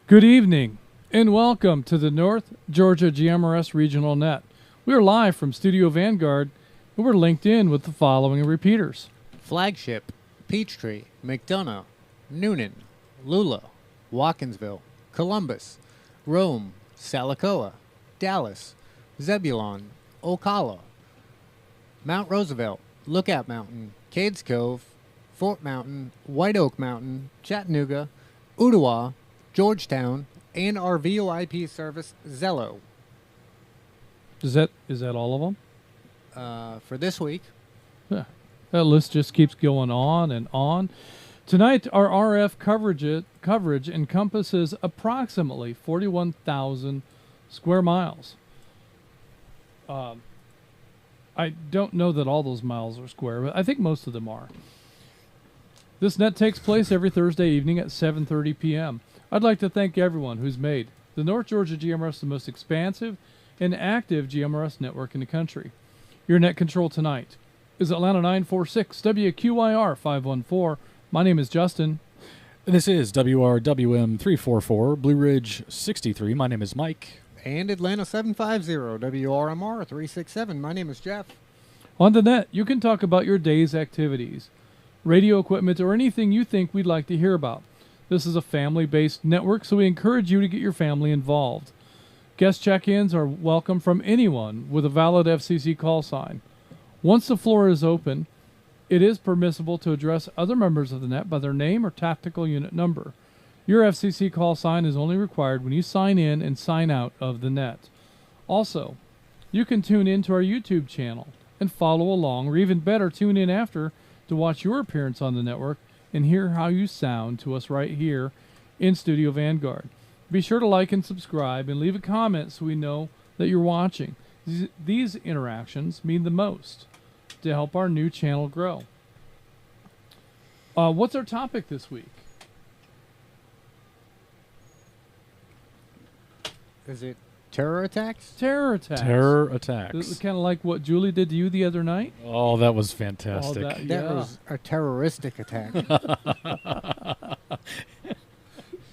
Good evening, and welcome to the North Georgia GMRS Regional Net. We are live from Studio Vanguard, and we're linked in with the following repeaters. Flagship, Peachtree, McDonough, Noonan, Lula, Watkinsville, Columbus, Rome, Salacoa, Dallas, Zebulon, Ocala, Mount Roosevelt, Lookout Mountain, Cades Cove, Fort Mountain, White Oak Mountain, Chattanooga, Ottawa, Georgetown, and our VoIP service, Zello. Is that all of them? For this week. Yeah. That list just keeps going on and on. Tonight, our RF coverage encompasses approximately 41,000 square miles. I don't know that all those miles are square, but I think most of them are. This net takes place every Thursday evening at 7:30 p.m. I'd like to thank everyone who's made the North Georgia GMRS the most expansive and active GMRS network in the country. Your net control tonight is Atlanta 946, WQIR 514. My name is Justin. This is WRWM 344, Blue Ridge 63. My name is Mike. And Atlanta 750, WRMR 367. My name is Jeff. On the net, you can talk about your day's activities, radio equipment, or anything you think we'd like to hear about. This is a family-based network, so we encourage you to get your family involved. Guest check-ins are welcome from anyone with a valid FCC call sign. Once the floor is open, it is permissible to address other members of the net by their name or tactical unit number. Your FCC call sign is only required when you sign in and sign out of the net. Also, you can tune in to our YouTube channel and follow along, or even better, tune in after to watch your appearance on the network and hear how you sound to us right here in Studio Vanguard. Be sure to like and subscribe and leave a comment so we know that you're watching. These interactions mean the most to help our new channel grow. What's our topic this week? Is it terror attacks? Terror attacks. Terror attacks. Kind of like what Julie did to you the other night? Oh, that was fantastic. That was a terroristic attack.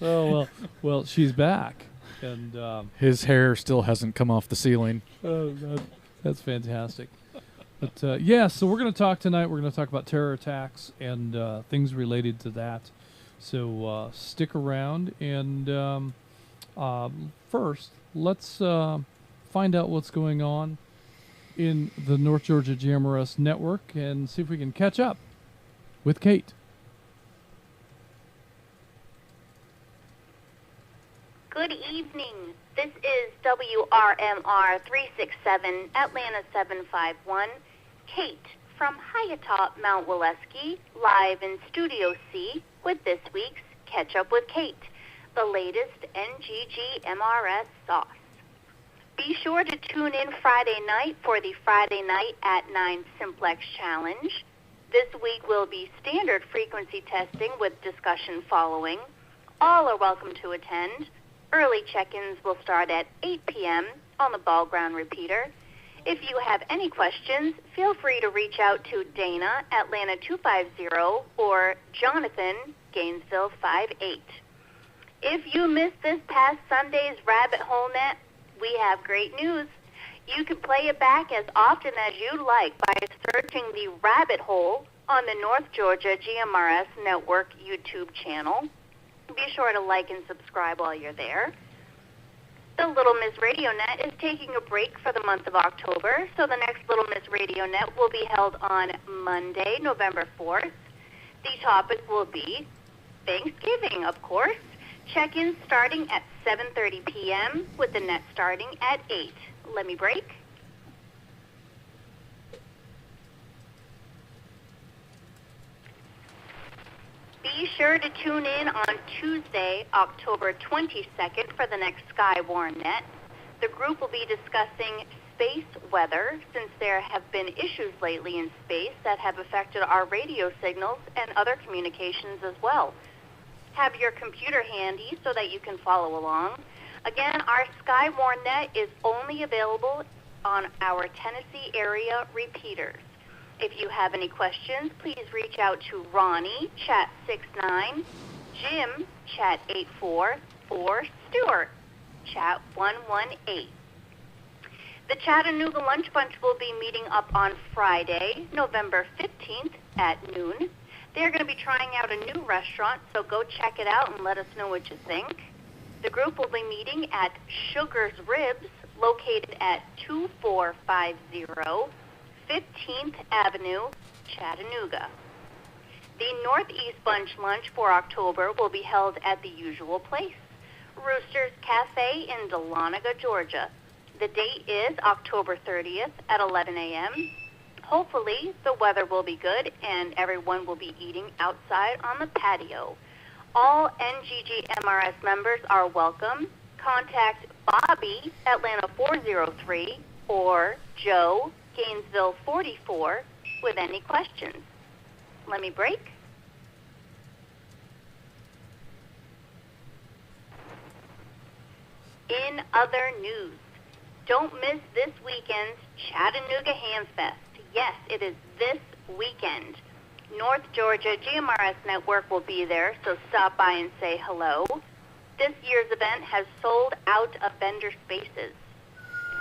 Oh, well, she's back. And his hair still hasn't come off the ceiling. That's fantastic. But, yeah, so we're going to talk tonight. We're going to talk about terror attacks and things related to that. So stick around. And first, let's find out what's going on in the North Georgia GMRS network and see if we can catch up with Kate. Good evening. This is WRMR 367, Atlanta 751. Kate from high atop Mount Waleski, live in Studio C with this week's Catch Up with Kate, the latest NGGMRS sauce. Be sure to tune in Friday night for the Friday Night at 9 Simplex Challenge. This week will be standard frequency testing with discussion following. All are welcome to attend. Early check-ins will start at 8 p.m. on the ball ground repeater. If you have any questions, feel free to reach out to Dana, Atlanta 250, or Jonathan, Gainesville 58. If you missed this past Sunday's Rabbit Hole Net, we have great news. You can play it back as often as you like by searching the Rabbit Hole on the North Georgia GMRS Network YouTube channel. Be sure to like and subscribe while you're there. The Little Miss Radio Net is taking a break for the month of October, so the next Little Miss Radio Net will be held on Monday, November 4th. The topic will be Thanksgiving, of course. Check-in starting at 7:30 p.m. with the net starting at 8. Let me break. Be sure to tune in on Tuesday, October 22nd for the next Skywarn Net. The group will be discussing space weather, since there have been issues lately in space that have affected our radio signals and other communications as well. Have your computer handy so that you can follow along. Again, our Skywarn Net is only available on our Tennessee area repeaters. If you have any questions, please reach out to Ronnie, chat 69, Jim, chat 84, or Stewart, chat 118. The Chattanooga Lunch Bunch will be meeting up on Friday, November 15th at noon. They're going to be trying out a new restaurant, so go check it out and let us know what you think. The group will be meeting at Sugar's Ribs, located at 2450 15th Avenue, Chattanooga. The Northeast Bunch Lunch for October will be held at the usual place, Rooster's Cafe in Dahlonega, Georgia. The date is October 30th at 11 a.m. Hopefully, the weather will be good and everyone will be eating outside on the patio. All NGGMRS members are welcome. Contact Bobby, Atlanta 403, or Joe, Gainesville 44, with any questions. Let me break. In other news, don't miss this weekend's Chattanooga Hamfest. Yes, it is this weekend. North Georgia GMRS Network will be there, so stop by and say hello. This year's event has sold out of vendor spaces.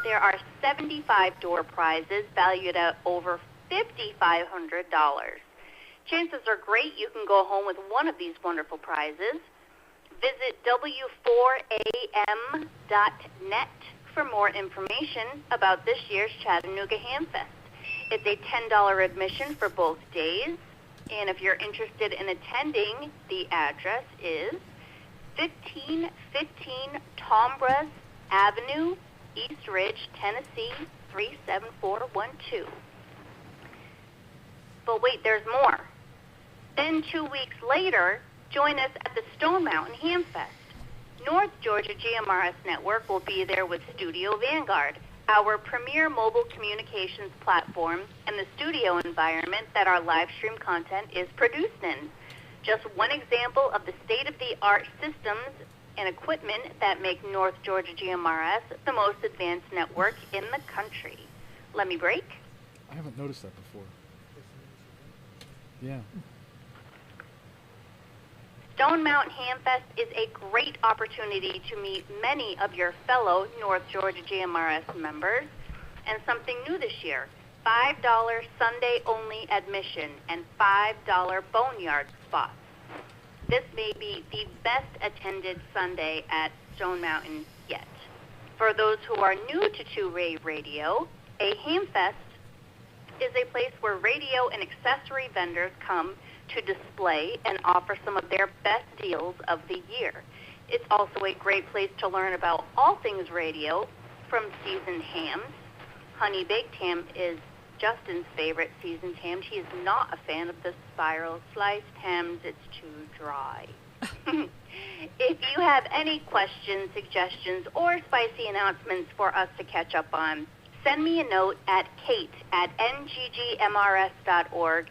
There are 75 door prizes valued at over $5,500. Chances are great you can go home with one of these wonderful prizes. Visit w4am.net for more information about this year's Chattanooga Hamfest. It's a $10 admission for both days, and if you're interested in attending, the address is 1515 Tombras Avenue, East Ridge, Tennessee, 37412. But wait, there's more. Then 2 weeks later, join us at the Stone Mountain Hamfest. North Georgia GMRS Network will be there with Studio Vanguard, our premier mobile communications platform and the studio environment that our live stream content is produced in. Just one example of the state-of-the-art systems and equipment that make North Georgia GMRS the most advanced network in the country. Let me break. I haven't noticed that before. Yeah. Stone Mountain Hamfest is a great opportunity to meet many of your fellow North Georgia GMRS members, and something new this year, $5 Sunday-only admission and $5 boneyard spots. This may be the best attended Sunday at Stone Mountain yet. For those who are new to two-way radio, a Hamfest is a place where radio and accessory vendors come to display and offer some of their best deals of the year. It's also a great place to learn about all things radio, from seasoned hams. Honey baked ham is Justin's favorite seasoned ham. He is not a fan of the spiral sliced hams. It's too dry. If you have any questions, suggestions, or spicy announcements for us to catch up on, send me a note at kate@nggmrs.org,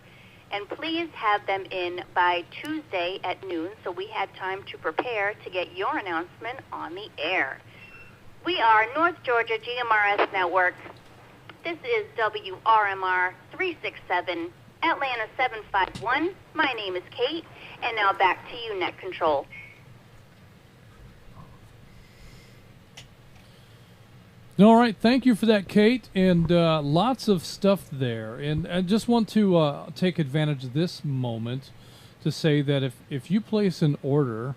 and please have them in by Tuesday at noon so we have time to prepare to get your announcement on the air. We are North Georgia GMRS Network. This is WRMR 367, Atlanta 751. My name is Kate, and now back to you, Net Control. All right, thank you for that, Kate, and lots of stuff there. And I just want to take advantage of this moment to say that if you place an order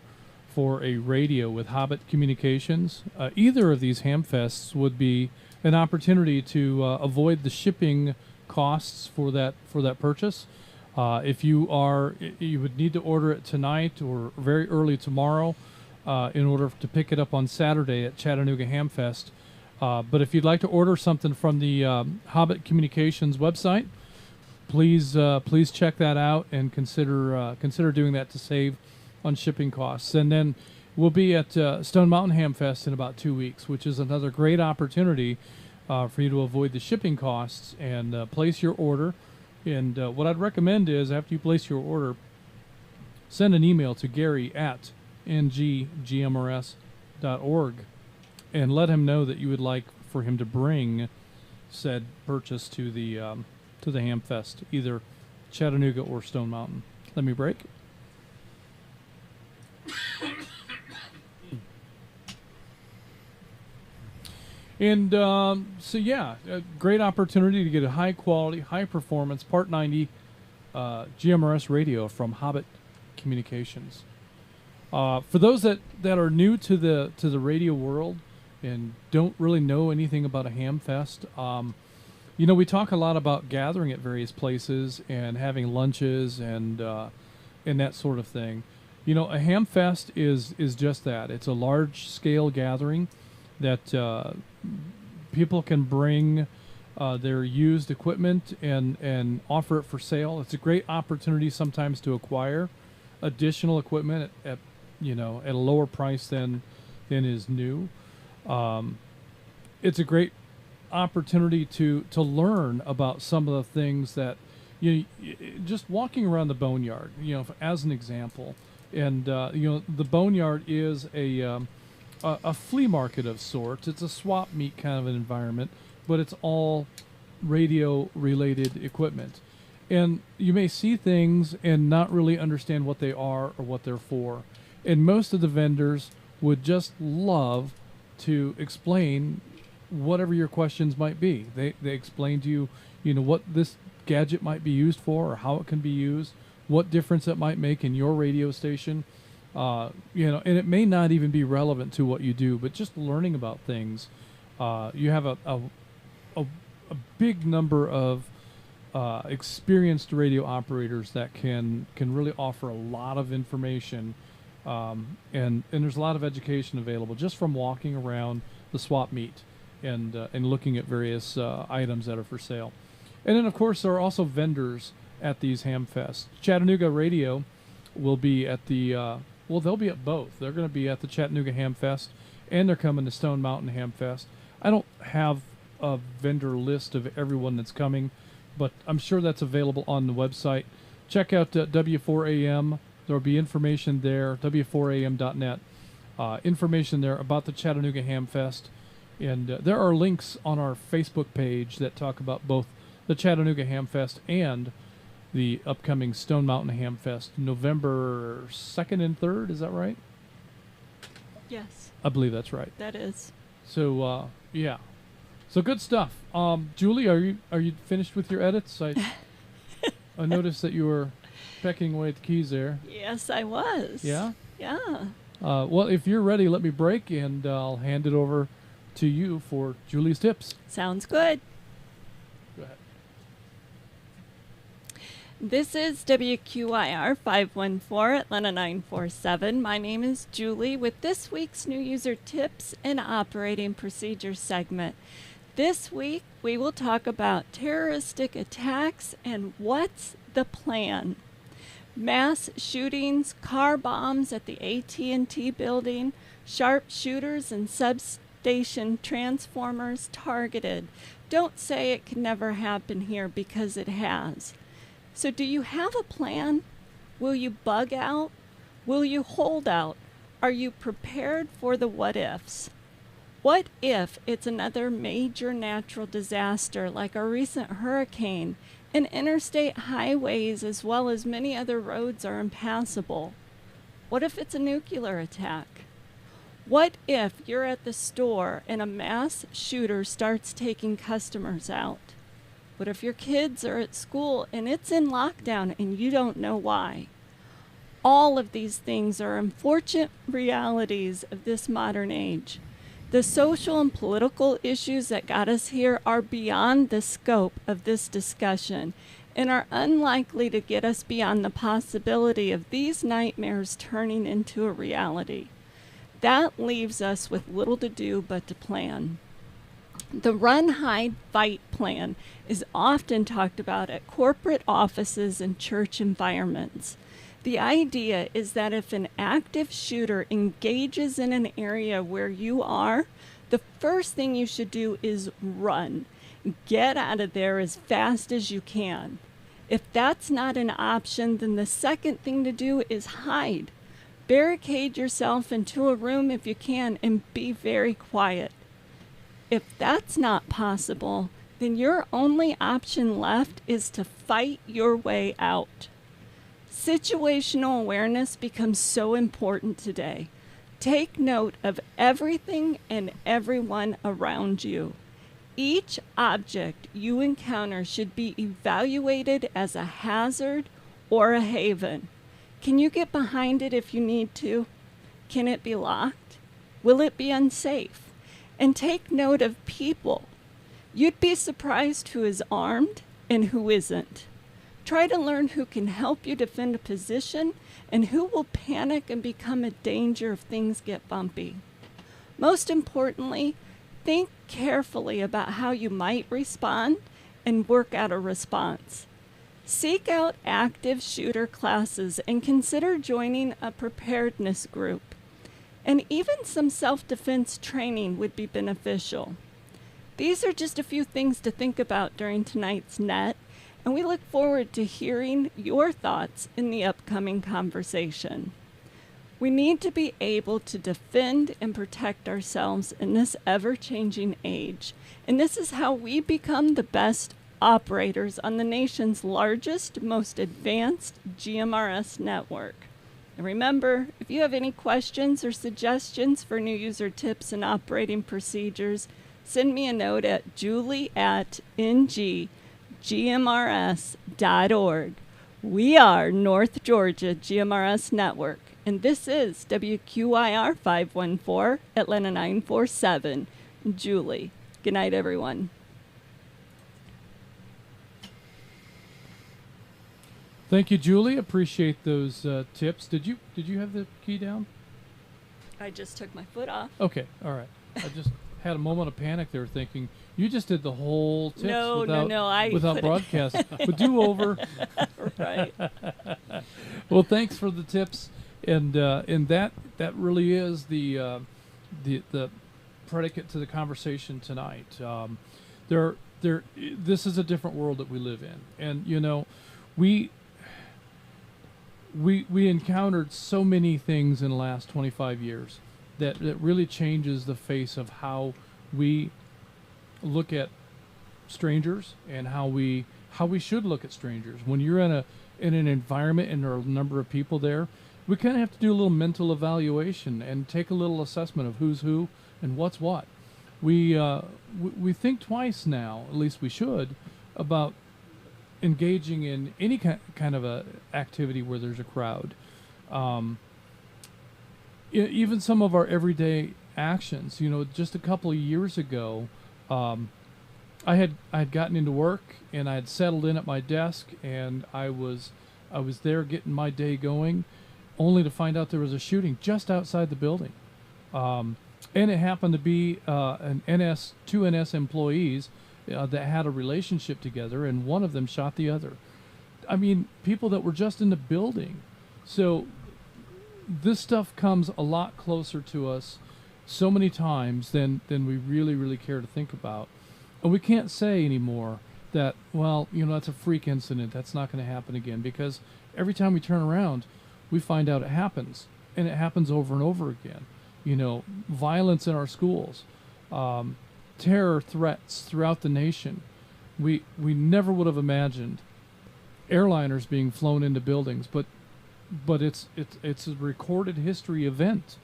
for a radio with Hobbit Communications, either of these Hamfests would be an opportunity to avoid the shipping costs for that purchase. If you would need to order it tonight or very early tomorrow in order to pick it up on Saturday at Chattanooga Hamfest. But if you'd like to order something from the Hobbit Communications website, please check that out and consider doing that to save on shipping costs. And then we'll be at Stone Mountain Hamfest in about 2 weeks, which is another great opportunity for you to avoid the shipping costs and place your order. And what I'd recommend is after you place your order, send an email to Gary@NGGMRS.org. and let him know that you would like for him to bring said purchase to the Hamfest, either Chattanooga or Stone Mountain. Let me break. And so, yeah, a great opportunity to get a high-quality, high-performance Part 90 GMRS radio from Hobbit Communications. For those that are new to the radio world and don't really know anything about a Hamfest, we talk a lot about gathering at various places and having lunches and that sort of thing. A Hamfest is just that. It's a large-scale gathering that people can bring their used equipment and offer it for sale. It's a great opportunity sometimes to acquire additional equipment at a lower price than is new. It's a great opportunity to learn about some of the things that just walking around the boneyard, as an example. And the boneyard is a flea market of sorts. It's a swap meet kind of an environment, but it's all radio related equipment. And you may see things and not really understand what they are or what they're for. And most of the vendors would just love to explain whatever your questions might be. They explain to you, what this gadget might be used for or how it can be used, what difference it might make in your radio station. And it may not even be relevant to what you do, but just learning about things. You have a big number of experienced radio operators that can really offer a lot of information, and there's a lot of education available just from walking around the swap meet and looking at various items that are for sale. And then, of course, there are also vendors at these Hamfests. Chattanooga Radio will be at the they'll be at both. They're going to be at the Chattanooga Hamfest, and they're coming to Stone Mountain Hamfest. I don't have a vendor list of everyone that's coming, but I'm sure that's available on the website. Check out W4AM. There will be information there, w4am.net. Information there about the Chattanooga Hamfest. And there are links on our Facebook page that talk about both the Chattanooga Hamfest and the upcoming Stone Mountain Hamfest, November 2nd and 3rd. Is that right? Yes. I believe that's right. That is. So, yeah. So good stuff. Julie, are you finished with your edits? I noticed that you were pecking away at the keys there. Yes, I was. Yeah? Yeah. Well, if you're ready, let me break, and I'll hand it over to you for Julie's tips. Sounds good. Go ahead. This is WQIR 514 Atlanta 947. My name is Julie with this week's New User Tips and Operating Procedures segment. This week, we will talk about terroristic attacks and what's the plan. Mass shootings, car bombs at the AT&T building, sharpshooters and substation transformers targeted. Don't say it can never happen here, because it has. So do you have a plan? Will you bug out? Will you hold out? Are you prepared for the what ifs? What if it's another major natural disaster like our recent hurricane, and interstate highways as well as many other roads are impassable? What if it's a nuclear attack? What if you're at the store and a mass shooter starts taking customers out? What if your kids are at school and it's in lockdown and you don't know why? All of these things are unfortunate realities of this modern age. The social and political issues that got us here are beyond the scope of this discussion and are unlikely to get us beyond the possibility of these nightmares turning into a reality. That leaves us with little to do but to plan. The Run, Hide, Fight plan is often talked about at corporate offices and church environments. The idea is that if an active shooter engages in an area where you are, the first thing you should do is run. Get out of there as fast as you can. If that's not an option, then the second thing to do is hide. Barricade yourself into a room if you can and be very quiet. If that's not possible, then your only option left is to fight your way out. Situational awareness becomes so important today. Take note of everything and everyone around you. Each object you encounter should be evaluated as a hazard or a haven. Can you get behind it if you need to? Can it be locked? Will it be unsafe? And take note of people. You'd be surprised who is armed and who isn't. Try to learn who can help you defend a position and who will panic and become a danger if things get bumpy. Most importantly, think carefully about how you might respond and work out a response. Seek out active shooter classes and consider joining a preparedness group. And even some self-defense training would be beneficial. These are just a few things to think about during tonight's net, and we look forward to hearing your thoughts in the upcoming conversation. We need to be able to defend and protect ourselves in this ever-changing age, and this is how we become the best operators on the nation's largest, most advanced GMRS network. And remember, if you have any questions or suggestions for new user tips and operating procedures, send me a note at julie@NGGMRS.org. We are North Georgia GMRS Network, and this is WQIR 514, Atlanta 947. Julie. Good night, everyone. Thank you, Julie. Appreciate those tips. Did you have the key down? I just took my foot off. Okay, all right. I just had a moment of panic there, thinking you just did the whole tips without broadcast. But do over. Right. Well, thanks for the tips, and that really is the predicate to the conversation tonight. This is a different world that we live in, and we encountered so many things in the last 25 years that really changes the face of how we look at strangers and how we should look at strangers. When you're in an environment and there are a number of people there, we kind of have to do a little mental evaluation and take a little assessment of who's who and what's what. We think twice now, at least we should, about engaging in any kind of a activity where there's a crowd. Even some of our everyday actions. Just a couple of years ago, I had gotten into work and I had settled in at my desk, and I was there getting my day going, only to find out there was a shooting just outside the building. And it happened to be two NS employees that had a relationship together, and one of them shot the other. I mean, people that were just in the building. So this stuff comes a lot closer to us so many times than we really, really care to think about. And we can't say anymore that, well, that's a freak incident. That's not going to happen again, because every time we turn around, we find out it happens, and it happens over and over again. Violence in our schools, terror threats throughout the nation. We never would have imagined airliners being flown into buildings, but it's a recorded history event.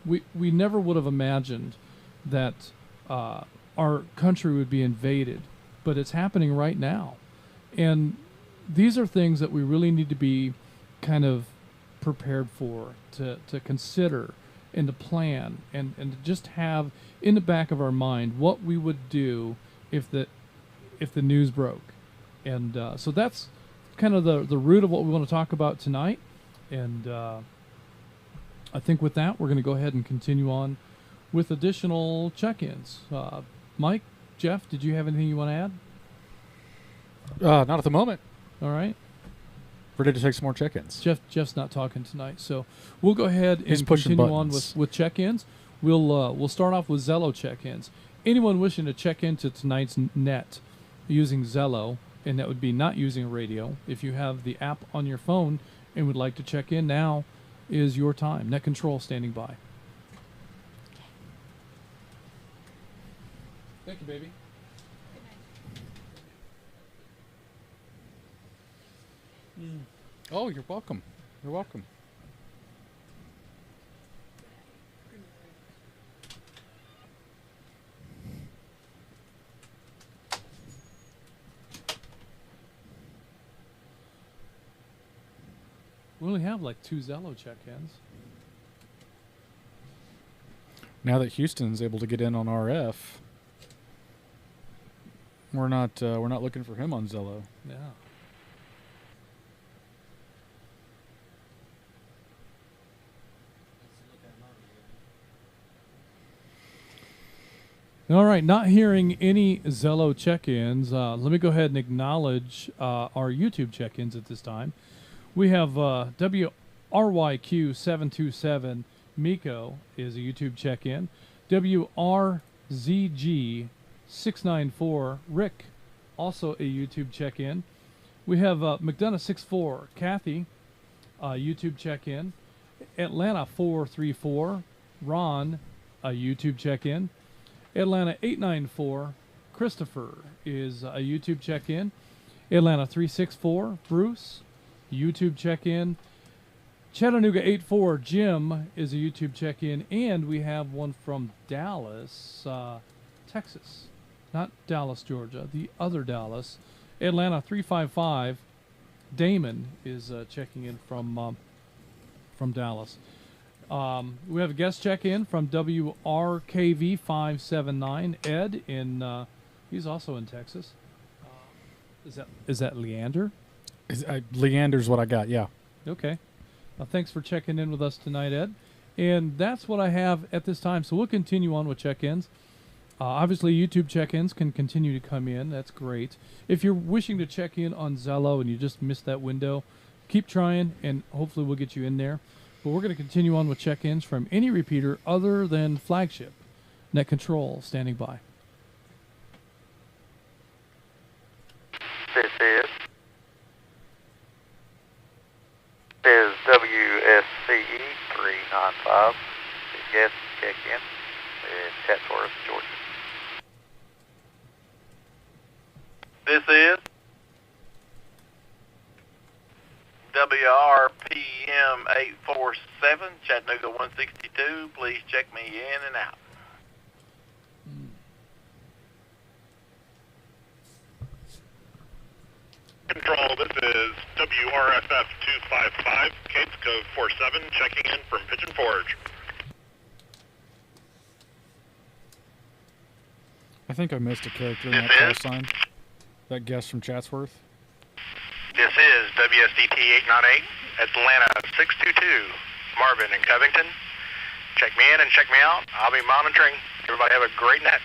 We never would have imagined that our country would be invaded, but it's happening right now. And these are things that we really need to be kind of prepared for, to consider and to plan, and to just have in the back of our mind what we would do if the news broke. And so that's kind of the root of what we want to talk about tonight. And I think with that, we're going to go ahead and continue on with additional check-ins. Mike, Jeff, did you have anything you want to add? Not at the moment. All right. Ready to take some more check-ins. Jeff's not talking tonight, so we'll go ahead He's and pushing continue on buttons. with check-ins. We'll start off with Zello check-ins. Anyone wishing to check into tonight's net using Zello, and that would be not using a radio, if you have the app on your phone and would like to check in, now is your time. Net Control standing by. Thank you, baby. Oh, you're welcome. You're welcome. We only have like 2 Zello check-ins. Now that Houston's able to get in on RF, we're not looking for him on Zello. Yeah. All right, not hearing any Zello check-ins. Let me go ahead and acknowledge our YouTube check-ins at this time. We have WRYQ727 Miko is a YouTube check-in. WRZG694 Rick, also a YouTube check-in. We have McDonough64 Kathy, YouTube check-in. Atlanta 434 Ron, a YouTube check-in. Atlanta 894 Christopher is a YouTube check-in. Atlanta 364 Bruce, YouTube check-in. Chattanooga 84 Jim is a YouTube check-in, and we have one from Dallas, Texas, not Dallas, Georgia, the other Dallas. Atlanta 355 Damon is checking in from Dallas. We have a guest check-in from WRKV579 Ed in he's also in Texas. Is that Leander? Leander's what I got. Yeah. Okay. Thanks for checking in with us tonight, Ed. And that's what I have at this time. So we'll continue on with check-ins. Obviously, YouTube check-ins can continue to come in. That's great. If you're wishing to check in on Zello and you just missed that window, keep trying, and hopefully we'll get you in there. But we're going to continue on with check-ins from any repeater other than Flagship. Net Control standing by. This is WSCE 395. Guest check-in in Chatsworth, Georgia. This is WRPM 847, Chattanooga 162. Please check me in and out. Control, this is WRFF 255, Cape Code 47, checking in from Pigeon Forge. I think I missed a character in that call sign. That guest from Chatsworth. This is WSDT 898, Atlanta 622, Marvin and Covington. Check me in and check me out. I'll be monitoring. Everybody have a great night.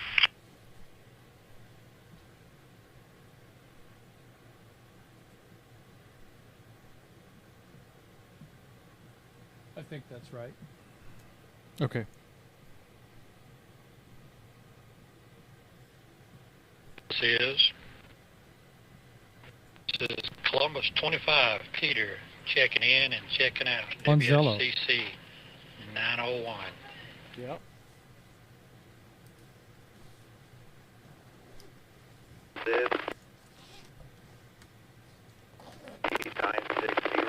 I think that's right. Okay. This is Columbus 25, Peter, checking in and checking out. On Zello. WCC 901. Yep. This E960,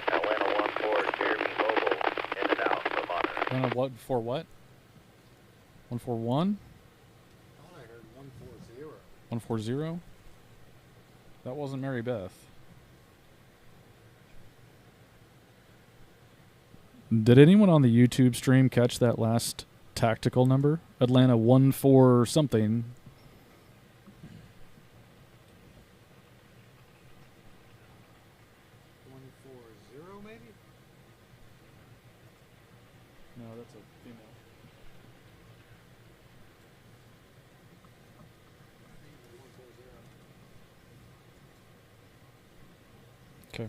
Atlanta 14, Jeremy Mobile, in and out for monitoring. What for what? 141? I thought I heard 140. 140? That wasn't Mary Beth. Did anyone on the YouTube stream catch that last tactical number? Atlanta 14 something. Maybe? No, that's a female. Okay.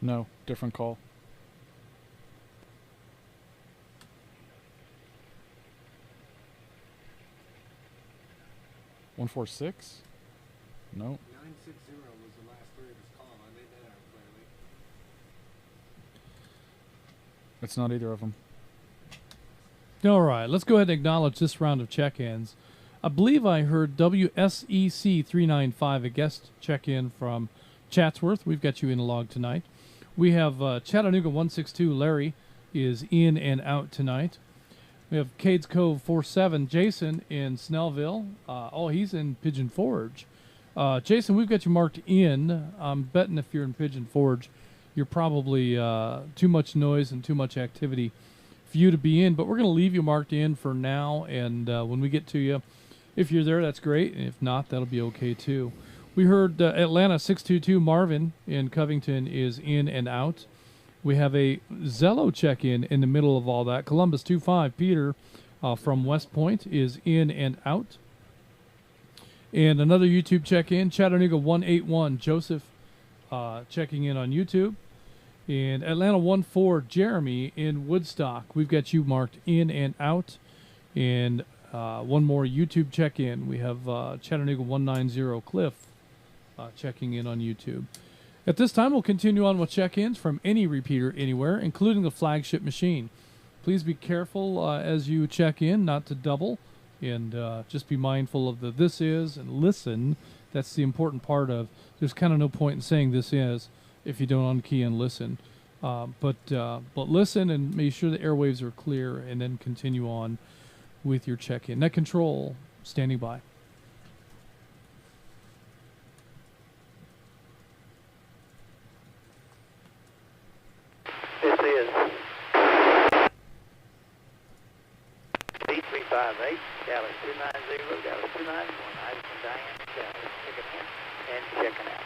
No, different call. One 146? No. 960 was the last three of his call. I made that out clearly. It's not either of them. All right, let's go ahead and acknowledge this round of check-ins. I believe I heard WSEC 395, a guest check-in from Chatsworth. We've got you in the log tonight. We have Chattanooga 162, Larry, is in and out tonight. We have Cades Cove 47, Jason in Snellville. He's in Pigeon Forge. Jason, we've got you marked in. I'm betting if you're in Pigeon Forge, you're probably too much noise and too much activity for you to be in. But we're going to leave you marked in for now, and when we get to you, if you're there, that's great. And if not, that'll be okay too. We heard Atlanta 622 Marvin in Covington is in and out. We have a Zello check-in in the middle of all that. Columbus 25 Peter from West Point is in and out. And another YouTube check-in, Chattanooga 181 Joseph checking in on YouTube. And Atlanta 14 Jeremy in Woodstock. We've got you marked in and out. And one more YouTube check-in. We have Chattanooga 190 Cliff checking in on YouTube. At this time, we'll continue on with check-ins from any repeater anywhere, including the flagship machine. Please be careful as you check in, not to double, and just be mindful of the this is and listen. That's the important part of. There's kind of no point in saying this is if you don't unkey and listen. But listen and make sure the airwaves are clear, and then continue on with your check-in. Net control standing by. This is B358, Dallas 290, Dallas 291, Iverson Diane, Dallas, checking in and checking out.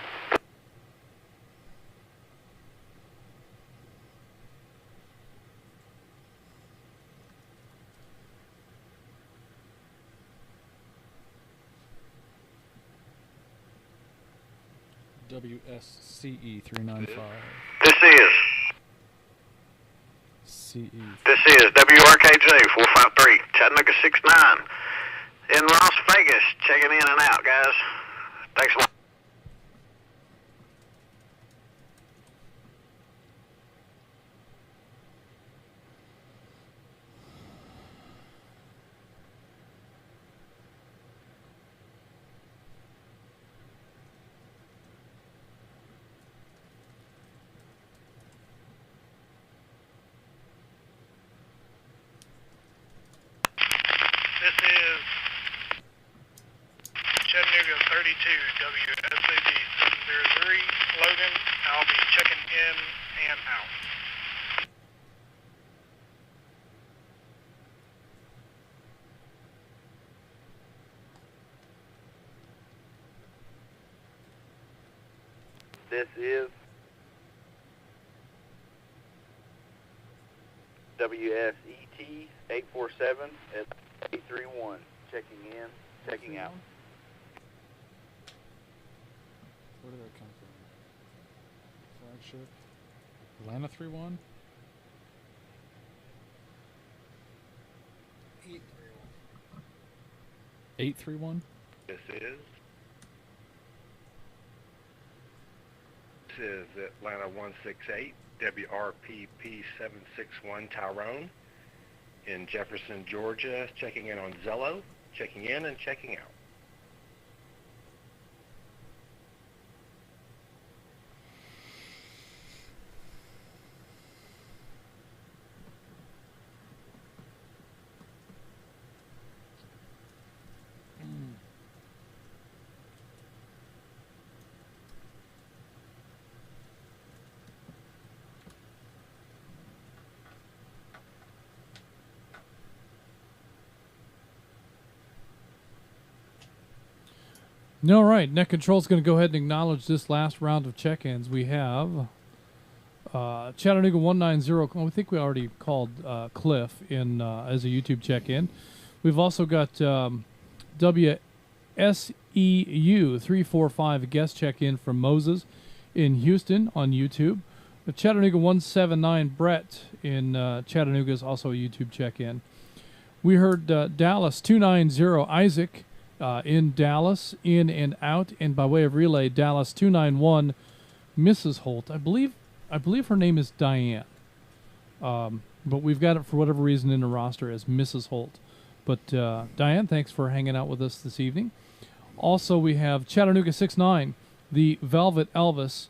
WSCE 395. This is CE. This is WRKJ 453, Chattanooga 69 in Las Vegas, checking in and out, guys. Thanks a lot. This is Chattanooga 32, WSAD 703, Logan. I'll be checking in and out. This is WSET 847 at 831, checking in, checking out. Where did that come from? Flagship? Atlanta 31? 831. This is Atlanta 168, WRPP 761 Tyrone in Jefferson, Georgia, checking in on Zello, checking in and checking out. All right, Net Control's going to go ahead and acknowledge this last round of check-ins. We have Chattanooga 190. I think we already called Cliff in as a YouTube check-in. We've also got WSEU 345, a guest check-in from Moses in Houston on YouTube. Chattanooga 179, Brett in Chattanooga is also a YouTube check-in. We heard Dallas 290, Isaac in Dallas, in and out, and by way of relay, Dallas 291, Mrs. Holt. I believe her name is Diane, but we've got it for whatever reason in the roster as Mrs. Holt. But Diane, thanks for hanging out with us this evening. Also, we have Chattanooga 69, the Velvet Elvis.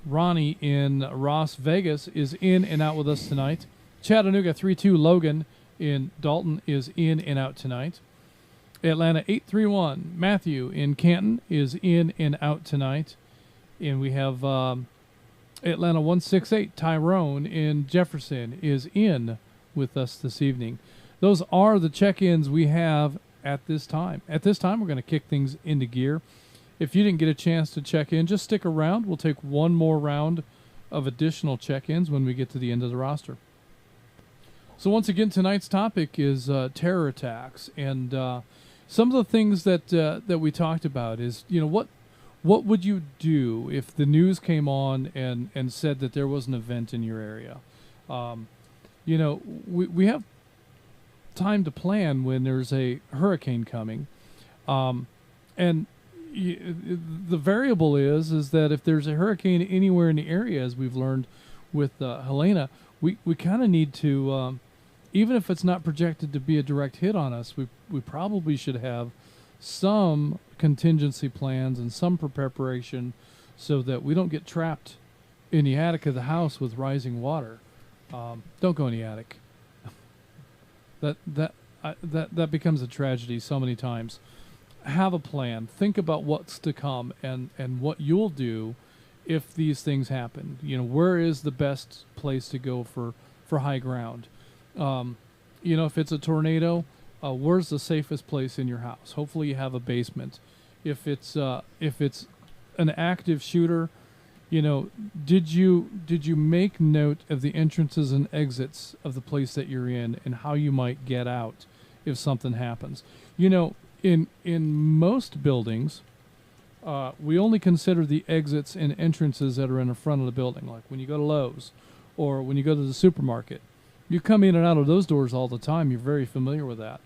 Ronnie in Las Vegas is in and out with us tonight. Chattanooga 32, Logan in Dalton is in and out tonight. Atlanta 831, Matthew in Canton is in and out tonight. And we have Atlanta 168, Tyrone in Jefferson is in with us this evening. Those are the check-ins we have at this time. At this time, we're going to kick things into gear. If you didn't get a chance to check in, just stick around. We'll take one more round of additional check-ins when we get to the end of the roster. So once again, tonight's topic is terror attacks, and some of the things that we talked about is, what would you do if the news came on and said that there was an event in your area? We have time to plan when there's a hurricane coming, and the variable is that if there's a hurricane anywhere in the area, as we've learned with Helena, we kind of need to, even if it's not projected to be a direct hit on us, we probably should have some contingency plans and some preparation so that we don't get trapped in the attic of the house with rising water. Don't go in the attic. That becomes a tragedy so many times. Have a plan. Think about what's to come and what you'll do if these things happen. Where is the best place to go for high ground? If it's a tornado, where's the safest place in your house? Hopefully you have a basement. If it's an active shooter, did you make note of the entrances and exits of the place that you're in and how you might get out if something happens? In most buildings, we only consider the exits and entrances that are in the front of the building. Like when you go to Lowe's or when you go to the supermarket, you come in and out of those doors all the time. You're very familiar with that.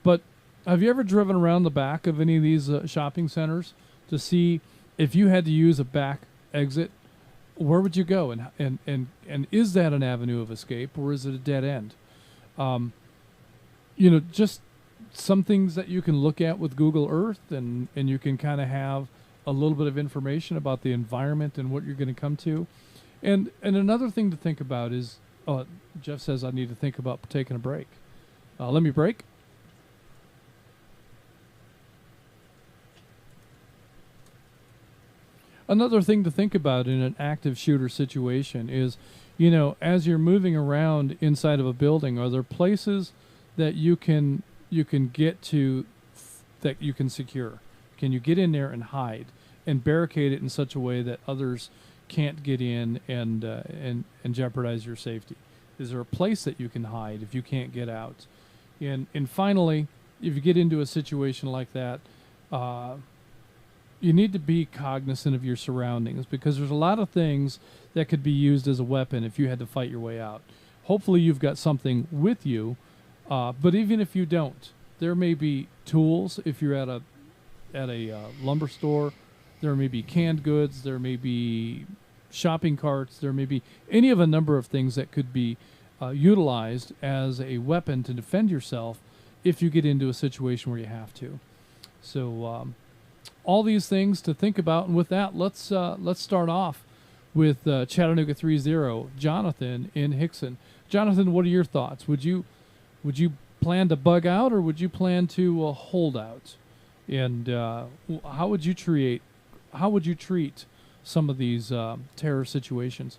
But have you ever driven around the back of any of these shopping centers to see if you had to use a back exit? Where would you go? And is that an avenue of escape, or is it a dead end? Just some things that you can look at with Google Earth, and you can kind of have a little bit of information about the environment and what you're going to come to. And another thing to think about is, Jeff says I need to think about taking a break. Let me break. Another thing to think about in an active shooter situation is, as you're moving around inside of a building, are there places that you can get to that you can secure? Can you get in there and hide and barricade it in such a way that others can't get in and jeopardize your safety? Is there a place that you can hide if you can't get out? And finally, if you get into a situation like that, you need to be cognizant of your surroundings, because there's a lot of things that could be used as a weapon if you had to fight your way out. Hopefully you've got something with you, but even if you don't, there may be tools. If you're at a lumber store, there may be canned goods, there may be shopping carts, there may be any of a number of things that could be utilized as a weapon to defend yourself if you get into a situation where you have to. So all these things to think about. And with that, let's start off with Chattanooga 30, Jonathan in Hickson. Jonathan, what are your thoughts? Would you plan to bug out, or would you plan to hold out? And how would you treat some of these terror situations?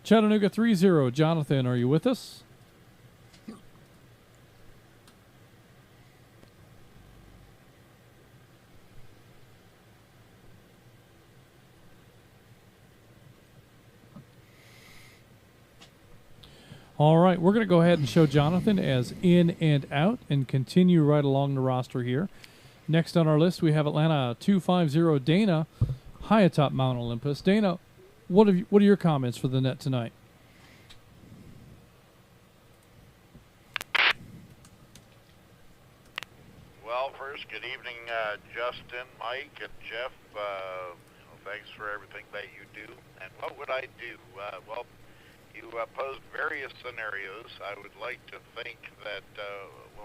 Chattanooga 30, Jonathan, are you with us? All right, we're going to go ahead and show Jonathan as in and out and continue right along the roster here. Next on our list, we have Atlanta 250, Dana, high atop Mount Olympus. Dana, what are your comments for the net tonight? Well, first, good evening Covington, Mike, and Jeff. Thanks for everything that you do. And what would I do? Well, you posed various scenarios. I would like to think that,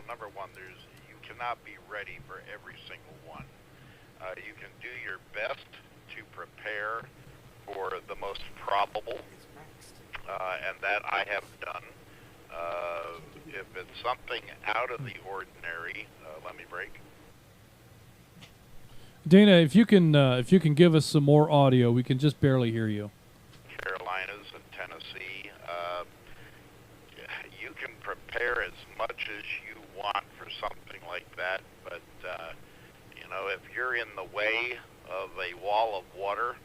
number one, you cannot be ready for every single one. You can do your best to prepare for the most probable, and that I have done. If it's something out of the ordinary, let me break. Dana, if you can give us some more audio, we can just barely hear you. Carolinas and Tennessee, you can prepare as much as you want for something like that, but if you're in the way of a wall of water,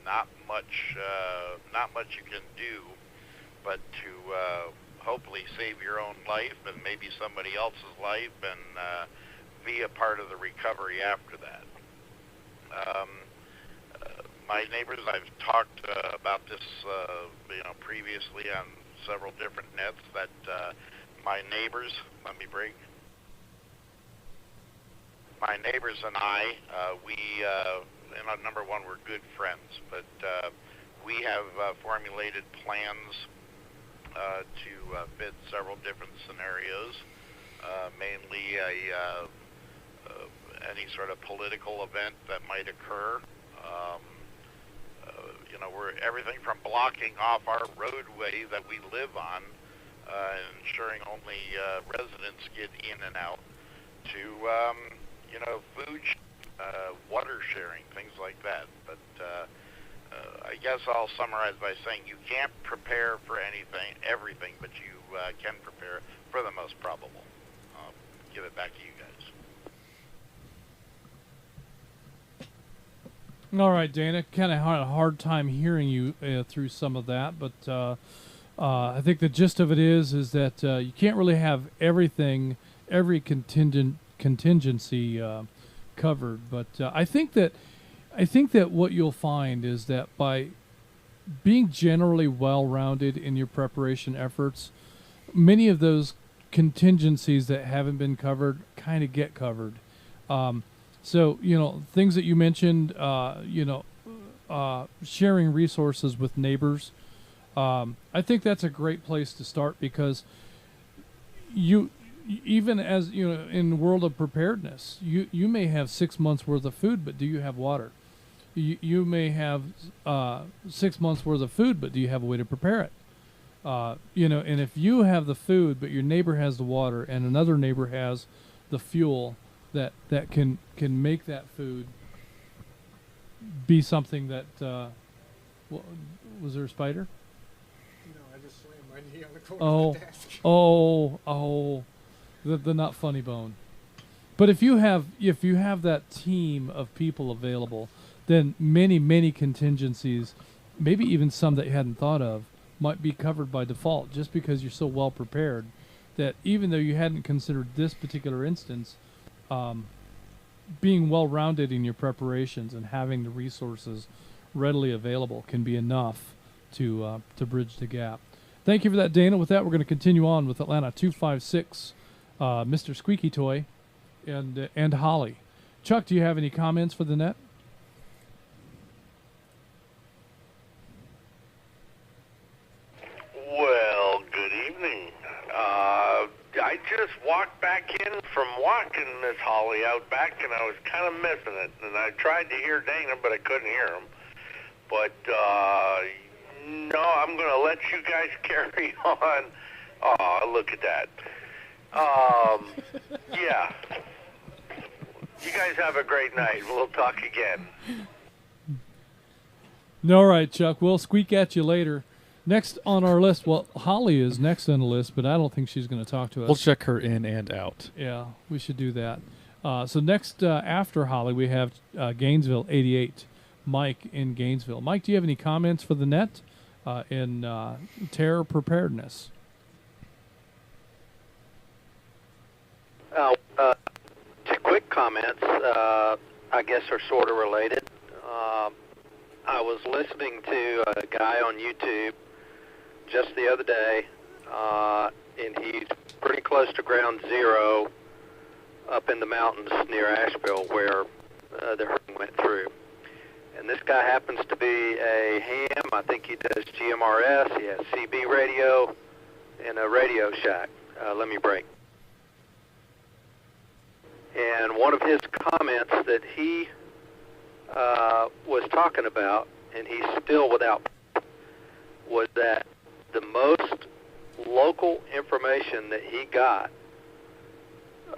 not much you can do, but to hopefully save your own life and maybe somebody else's life, and be a part of the recovery after that. My neighbors, I've talked about this, previously on several different nets, that my neighbors, let me break. My neighbors and I, number one, we're good friends, but we have formulated plans to fit several different scenarios, mainly any sort of political event that might occur. We're everything from blocking off our roadway that we live on, ensuring only residents get in and out, to food, water sharing, things like that. But I guess I'll summarize by saying you can't prepare for everything, but you can prepare for the most probable. I'll give it back to you guys. All right, Dana. Kind of had a hard time hearing you through some of that, but I think the gist of it is that you can't really have every contingency covered. But I think that what you'll find is that by being generally well-rounded in your preparation efforts, many of those contingencies that haven't been covered kind of get covered. So, things that you mentioned, sharing resources with neighbors, I think that's a great place to start, because even as, in the world of preparedness, you may have 6 months worth of food, but do you have water? You may have 6 months worth of food, but do you have a way to prepare it? And if you have the food, but your neighbor has the water, and another neighbor has the fuel that can make that food be something that, was there a spider? No, I just slammed my knee on the corner of the desk. The not funny bone. But if you have that team of people available, then many contingencies, maybe even some that you hadn't thought of, might be covered by default, just because you're so well prepared that even though you hadn't considered this particular instance, being well-rounded in your preparations and having the resources readily available can be enough to bridge the gap. Thank you for that, Dana. With that, we're going to continue on with Atlanta 256, Mr. Squeaky Toy, and Holly. Chuck, do you have any comments for the net? Well, good evening. I just walked back in from walking Miss Holly out back, and I was kind of missing it. And I tried to hear Dana, but I couldn't hear him. But, no, I'm going to let you guys carry on. Oh, look at that. Yeah. You guys have a great night. We'll talk again. All right, Chuck. We'll squeak at you later. Next on our list, well, Holly is next on the list, but I don't think she's going to talk to us. We'll check her in and out. Yeah, we should do that. So next after Holly, we have Gainesville 88, Mike in Gainesville. Mike, do you have any comments for the net in terror preparedness? Two quick comments, I guess are sort of related. I was listening to a guy on YouTube just the other day, and he's pretty close to ground zero up in the mountains near Asheville, where the hurricane went through. And this guy happens to be a ham. I think he does GMRS. He has CB radio and a Radio Shack. Let me break. And one of his comments that he was talking about, and he's still without, was that the most local information that he got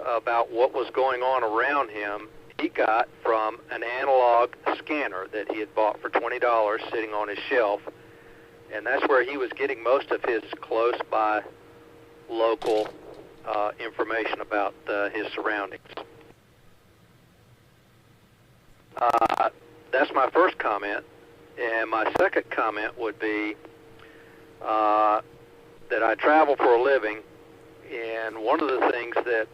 about what was going on around him, he got from an analog scanner that he had bought for $20 sitting on his shelf, and that's where he was getting most of his close-by local information about his surroundings. That's my first comment, and my second comment would be that I travel for a living, and one of the things that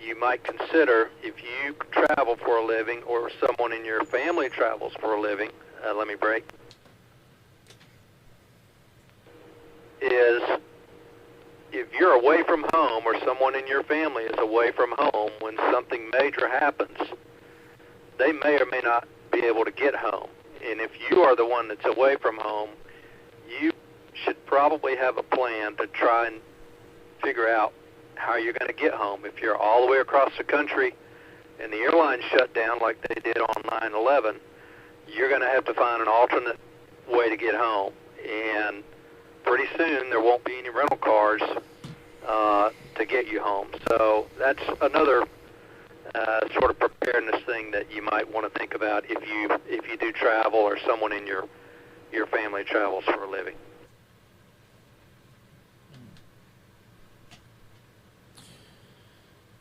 you might consider if you travel for a living or someone in your family travels for a living, let me break, is if you're away from home or someone in your family is away from home when something major happens, they may or may not be able to get home. And if you are the one that's away from home, you should probably have a plan to try and figure out how you're going to get home. If you're all the way across the country and the airline shut down like they did on 9/11, you're going to have to find an alternate way to get home. And pretty soon there won't be any rental cars to get you home. So that's another sort of preparedness thing that you might want to think about if you do travel or someone in your family travels for a living.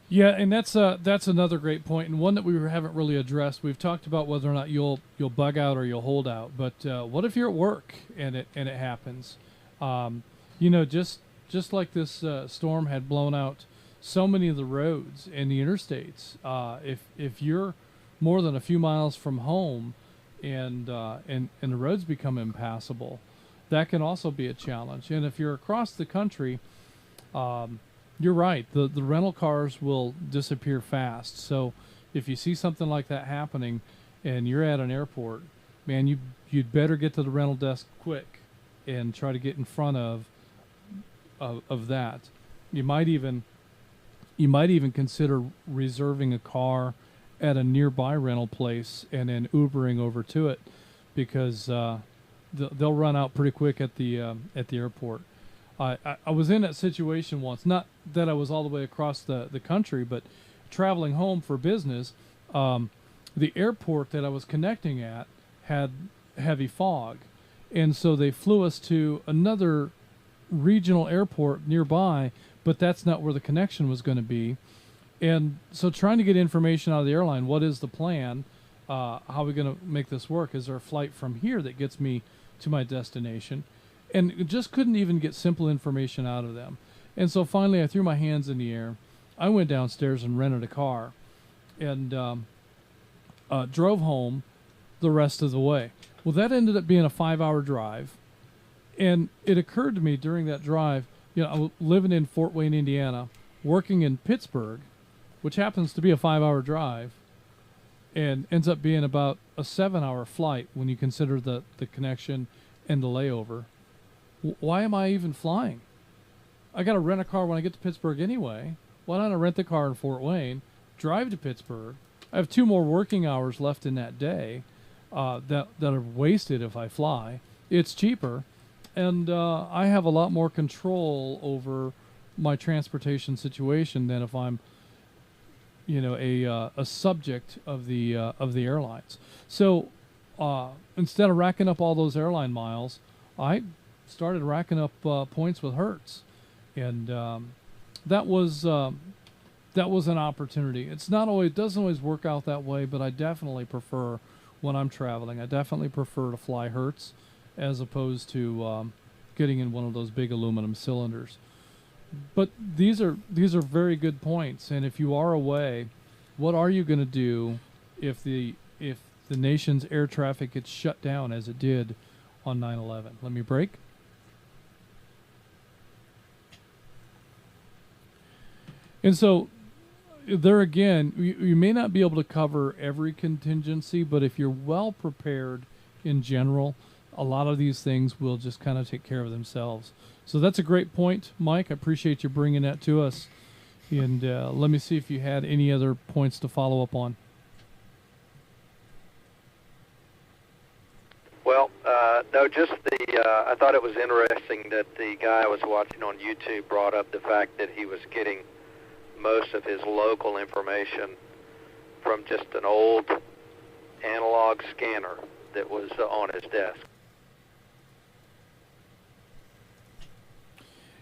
Yeah, and that's another great point, and one that we haven't really addressed. We've talked about whether or not you'll bug out or you'll hold out, but what if you're at work and it happens? Just like this storm had blown out so many of the roads and the interstates. If you're more than a few miles from home and the roads become impassable, that can also be a challenge. And if you're across the country, you're right. The rental cars will disappear fast. So if you see something like that happening and you're at an airport, man, you'd better get to the rental desk quick and try to get in front of that. You might even consider reserving a car at a nearby rental place and then Ubering over to it, because they'll run out pretty quick at the airport. I was in that situation once. Not that I was all the way across the country, but traveling home for business. The airport that I was connecting at had heavy fog, and so they flew us to another regional airport nearby, but that's not where the connection was going to be. And so trying to get information out of the airline, what is the plan? How are we going to make this work? Is there a flight from here that gets me to my destination? And just couldn't even get simple information out of them. And so finally I threw my hands in the air. I went downstairs and rented a car and drove home the rest of the way. Well, that ended up being a 5-hour drive. And it occurred to me during that drive, I was living in Fort Wayne, Indiana, working in Pittsburgh, which happens to be a 5-hour drive, and ends up being about a 7-hour flight when you consider the connection and the layover. Why am I even flying? I got to rent a car when I get to Pittsburgh anyway. Why don't I rent the car in Fort Wayne, drive to Pittsburgh? I have 2 more working hours left in that day that are wasted if I fly. It's cheaper, and I have a lot more control over my transportation situation than if I'm, a subject of the airlines. So instead of racking up all those airline miles, I started racking up points with Hertz, and that was an opportunity. It doesn't always work out that way, but I definitely prefer, when I'm traveling, I definitely prefer to fly Hertz as opposed to getting in one of those big aluminum cylinders. But these are very good points. And if you are away, what are you going to do if the nation's air traffic gets shut down as it did on 9/11? Let me break. And so, there again, you may not be able to cover every contingency, but if you're well prepared in general, a lot of these things will just kind of take care of themselves. So that's a great point, Mike. I appreciate you bringing that to us. And let me see if you had any other points to follow up on. Well, no, just I thought it was interesting that the guy I was watching on YouTube brought up the fact that he was getting most of his local information from just an old analog scanner that was on his desk.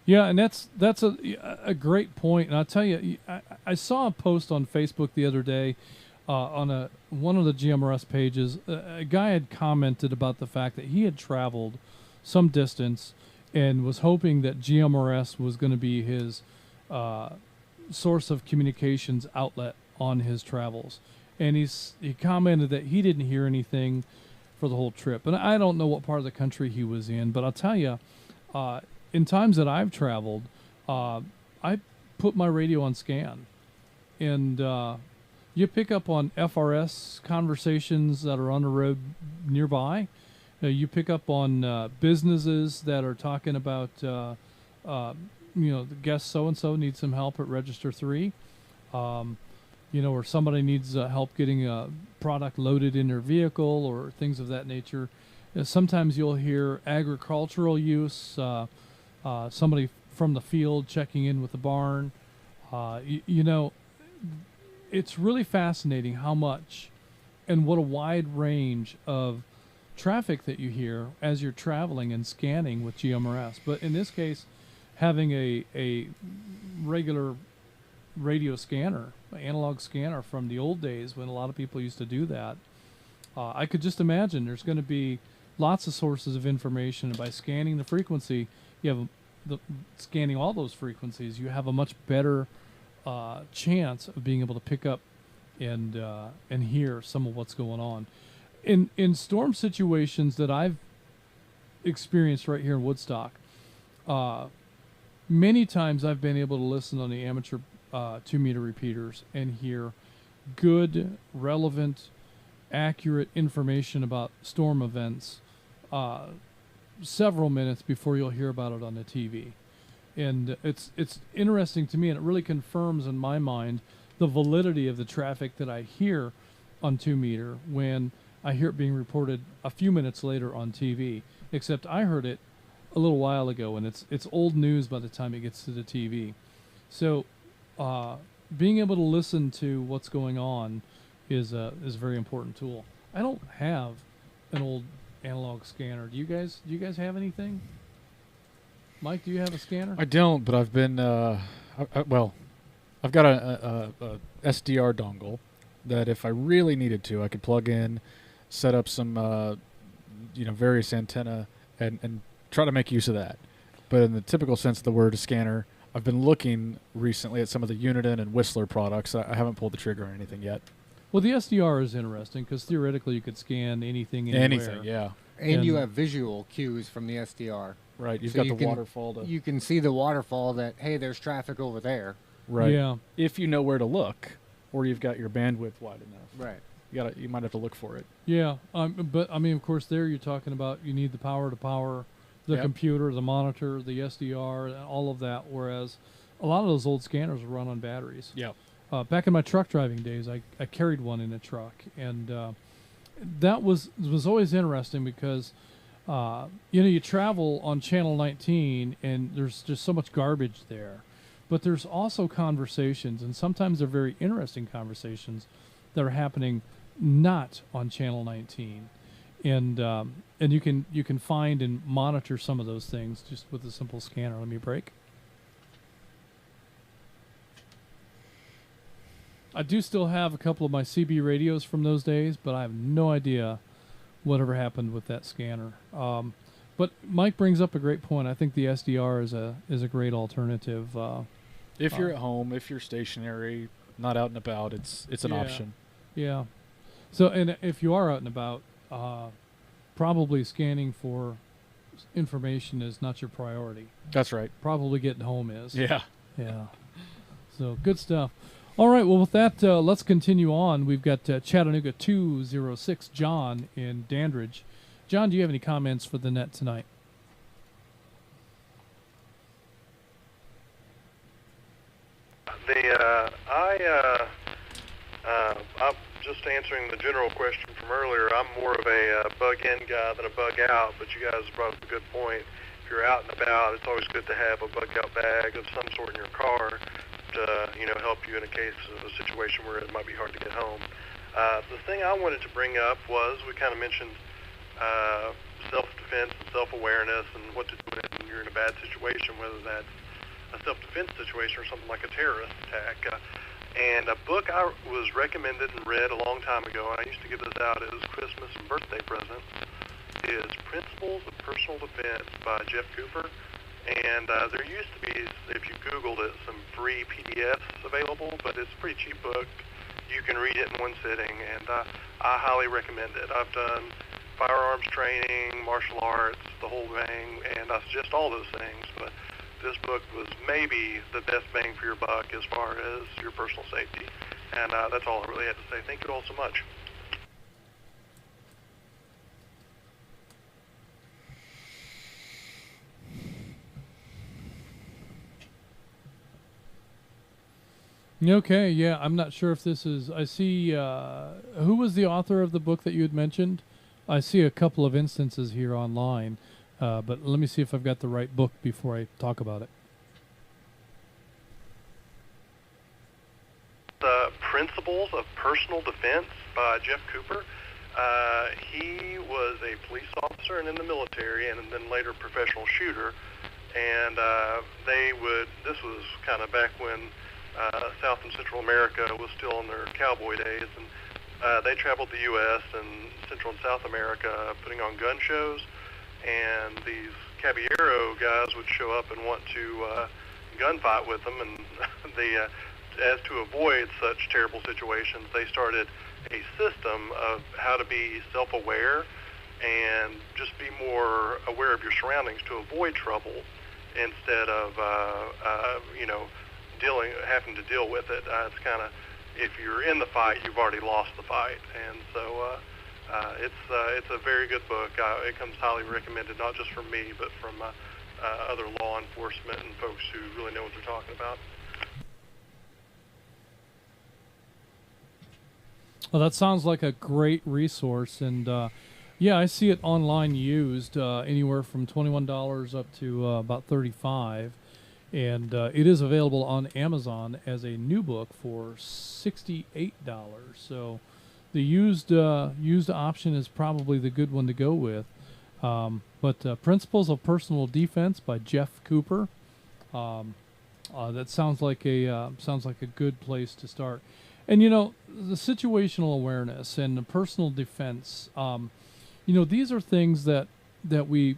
Yeah, and that's a great point. And I'll tell you, I saw a post on Facebook the other day on one of the GMRS pages. A guy had commented about the fact that he had traveled some distance and was hoping that GMRS was going to be his source of communications outlet on his travels. And he commented that he didn't hear anything for the whole trip. And I don't know what part of the country he was in, but I'll tell you, in times that I've traveled, I put my radio on scan. And you pick up on FRS conversations that are on the road nearby. You pick up on businesses that are talking about, the guest so-and-so needs some help at Register 3. Or somebody needs help getting a product loaded in their vehicle or things of that nature. Sometimes you'll hear agricultural use, somebody from the field checking in with the barn. It's really fascinating how much and what a wide range of traffic that you hear as you're traveling and scanning with GMRS. But in this case, having a regular radio scanner, analog scanner from the old days when a lot of people used to do that, I could just imagine there's going to be lots of sources of information. And by scanning the frequency, you have scanning all those frequencies, you have a much better chance of being able to pick up and hear some of what's going on. In storm situations that I've experienced right here in Woodstock, many times I've been able to listen on the amateur 2-meter repeaters and hear good, relevant, accurate information about storm events several minutes before you'll hear about it on the TV. And it's interesting to me, and it really confirms in my mind the validity of the traffic that I hear on 2-meter when I hear it being reported a few minutes later on TV. Except I heard it a little while ago, and it's old news by the time it gets to the TV. So being able to listen to what's going on is a very important tool. I don't have an old analog scanner. Do you guys have anything? Mike, do you have a scanner? I don't, but I've been I've got a SDR dongle that if I really needed to, I could plug in, set up some various antenna and try to make use of that. But in the typical sense of the word, a scanner, I've been looking recently at some of the Uniden and Whistler products. I haven't pulled the trigger on anything yet. Well, the SDR is interesting because theoretically you could scan anything anywhere. Anything, yeah. And you have visual cues from the SDR. Right, you've got the waterfall. You can see the waterfall that, hey, there's traffic over there. Right. Yeah. If you know where to look, or you've got your bandwidth wide enough. Right. You might have to look for it. Yeah. But I mean, of course, there you're talking about you need the power to power the computer, the monitor, the SDR, all of that. Whereas a lot of those old scanners run on batteries. Yeah. Back in my truck driving days, I carried one in a truck, and that was always interesting because you travel on channel 19 and there's just so much garbage there, but there's also conversations, and sometimes they're very interesting conversations that are happening not on channel 19, and you can find and monitor some of those things just with a simple scanner. Let me break. I do still have a couple of my CB radios from those days, but I have no idea whatever happened with that scanner. But Mike brings up a great point. I think the SDR is a great alternative. If you're at home, if you're stationary, not out and about, it's an option. Yeah. So, and if you are out and about, probably scanning for information is not your priority. That's right. Probably getting home is. Yeah. Yeah. So good stuff. All right, well, with that, let's continue on. We've got Chattanooga 206, John in Dandridge. John, do you have any comments for the net tonight? I'm just answering the general question from earlier. I'm more of a bug-in guy than a bug-out, but you guys brought up a good point. If you're out and about, it's always good to have a bug-out bag of some sort in your car to, help you in a case of a situation where it might be hard to get home. The thing I wanted to bring up was we kind of mentioned self-defense and self-awareness and what to do when you're in a bad situation, whether that's a self-defense situation or something like a terrorist attack. And a book I was recommended and read a long time ago, and I used to give this out as Christmas and birthday presents, is Principles of Personal Defense by Jeff Cooper. And there used to be, if you Googled it, some free PDFs available, but it's a pretty cheap book. You can read it in one sitting, and I highly recommend it. I've done firearms training, martial arts, the whole thing, and I suggest all those things, but this book was maybe the best bang for your buck as far as your personal safety. And that's all I really had to say. Thank you all so much. Okay, yeah, I'm not sure if this is... I see... who was the author of the book that you had mentioned? I see a couple of instances here online. But let me see if I've got the right book before I talk about it. The Principles of Personal Defense by Jeff Cooper. He was a police officer and in the military and then later professional shooter. And this was kind of back when South and Central America was still in their cowboy days. And they traveled the U.S. and Central and South America putting on gun shows. And these caballero guys would show up and want to gunfight with them, and as to avoid such terrible situations, they started a system of how to be self-aware and just be more aware of your surroundings to avoid trouble instead of having to deal with it. It's kind of, if you're in the fight, you've already lost the fight, and so. It's a very good book. It comes highly recommended, not just from me, but from other law enforcement and folks who really know what they're talking about. Well, that sounds like a great resource, and yeah, I see it online used anywhere from $21 up to about $35, and it is available on Amazon as a new book for $68. So. The used option is probably the good one to go with, but Principles of Personal Defense by Jeff Cooper. That sounds like a good place to start. And the situational awareness and the personal defense. These are things that we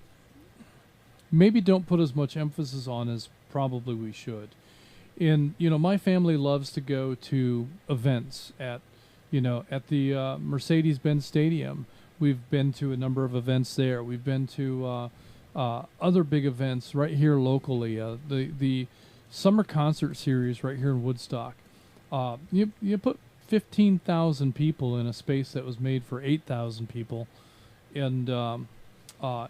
maybe don't put as much emphasis on as probably we should. And my family loves to go to events at the Mercedes-Benz Stadium. We've been to a number of events there. We've been to other big events right here locally. The summer concert series right here in Woodstock. You put 15,000 people in a space that was made for 8,000 people, and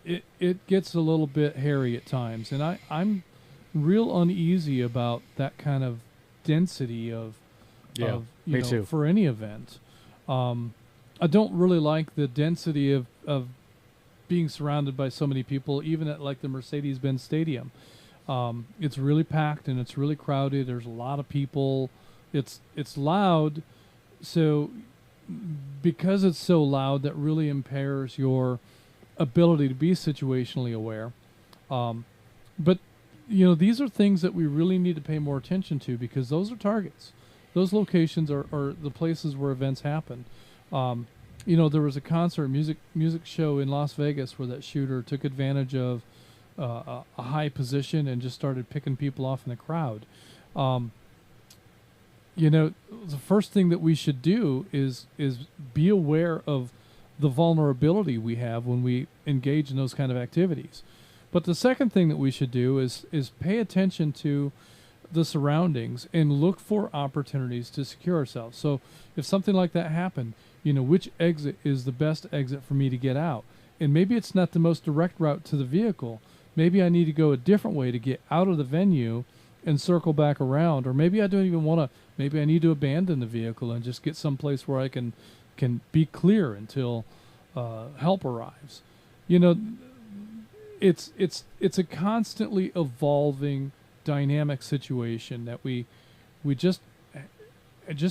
it gets a little bit hairy at times. And I'm real uneasy about that kind of density of me too. For any event. I don't really like the density of being surrounded by so many people, even at like the Mercedes-Benz Stadium. It's really packed and it's really crowded. There's a lot of people. It's loud. So because it's so loud, that really impairs your ability to be situationally aware. But these are things that we really need to pay more attention to, because those are targets. Those locations are the places where events happen. There was a concert, music show in Las Vegas where that shooter took advantage of a high position and just started picking people off in the crowd. The first thing that we should do is be aware of the vulnerability we have when we engage in those kind of activities. But the second thing that we should do is pay attention to the surroundings and look for opportunities to secure ourselves. So if something like that happened, which exit is the best exit for me to get out? And maybe it's not the most direct route to the vehicle. Maybe I need to go a different way to get out of the venue and circle back around. Or maybe I don't even want to, maybe I need to abandon the vehicle and just get someplace where I can be clear until help arrives. It's a constantly evolving dynamic situation that we just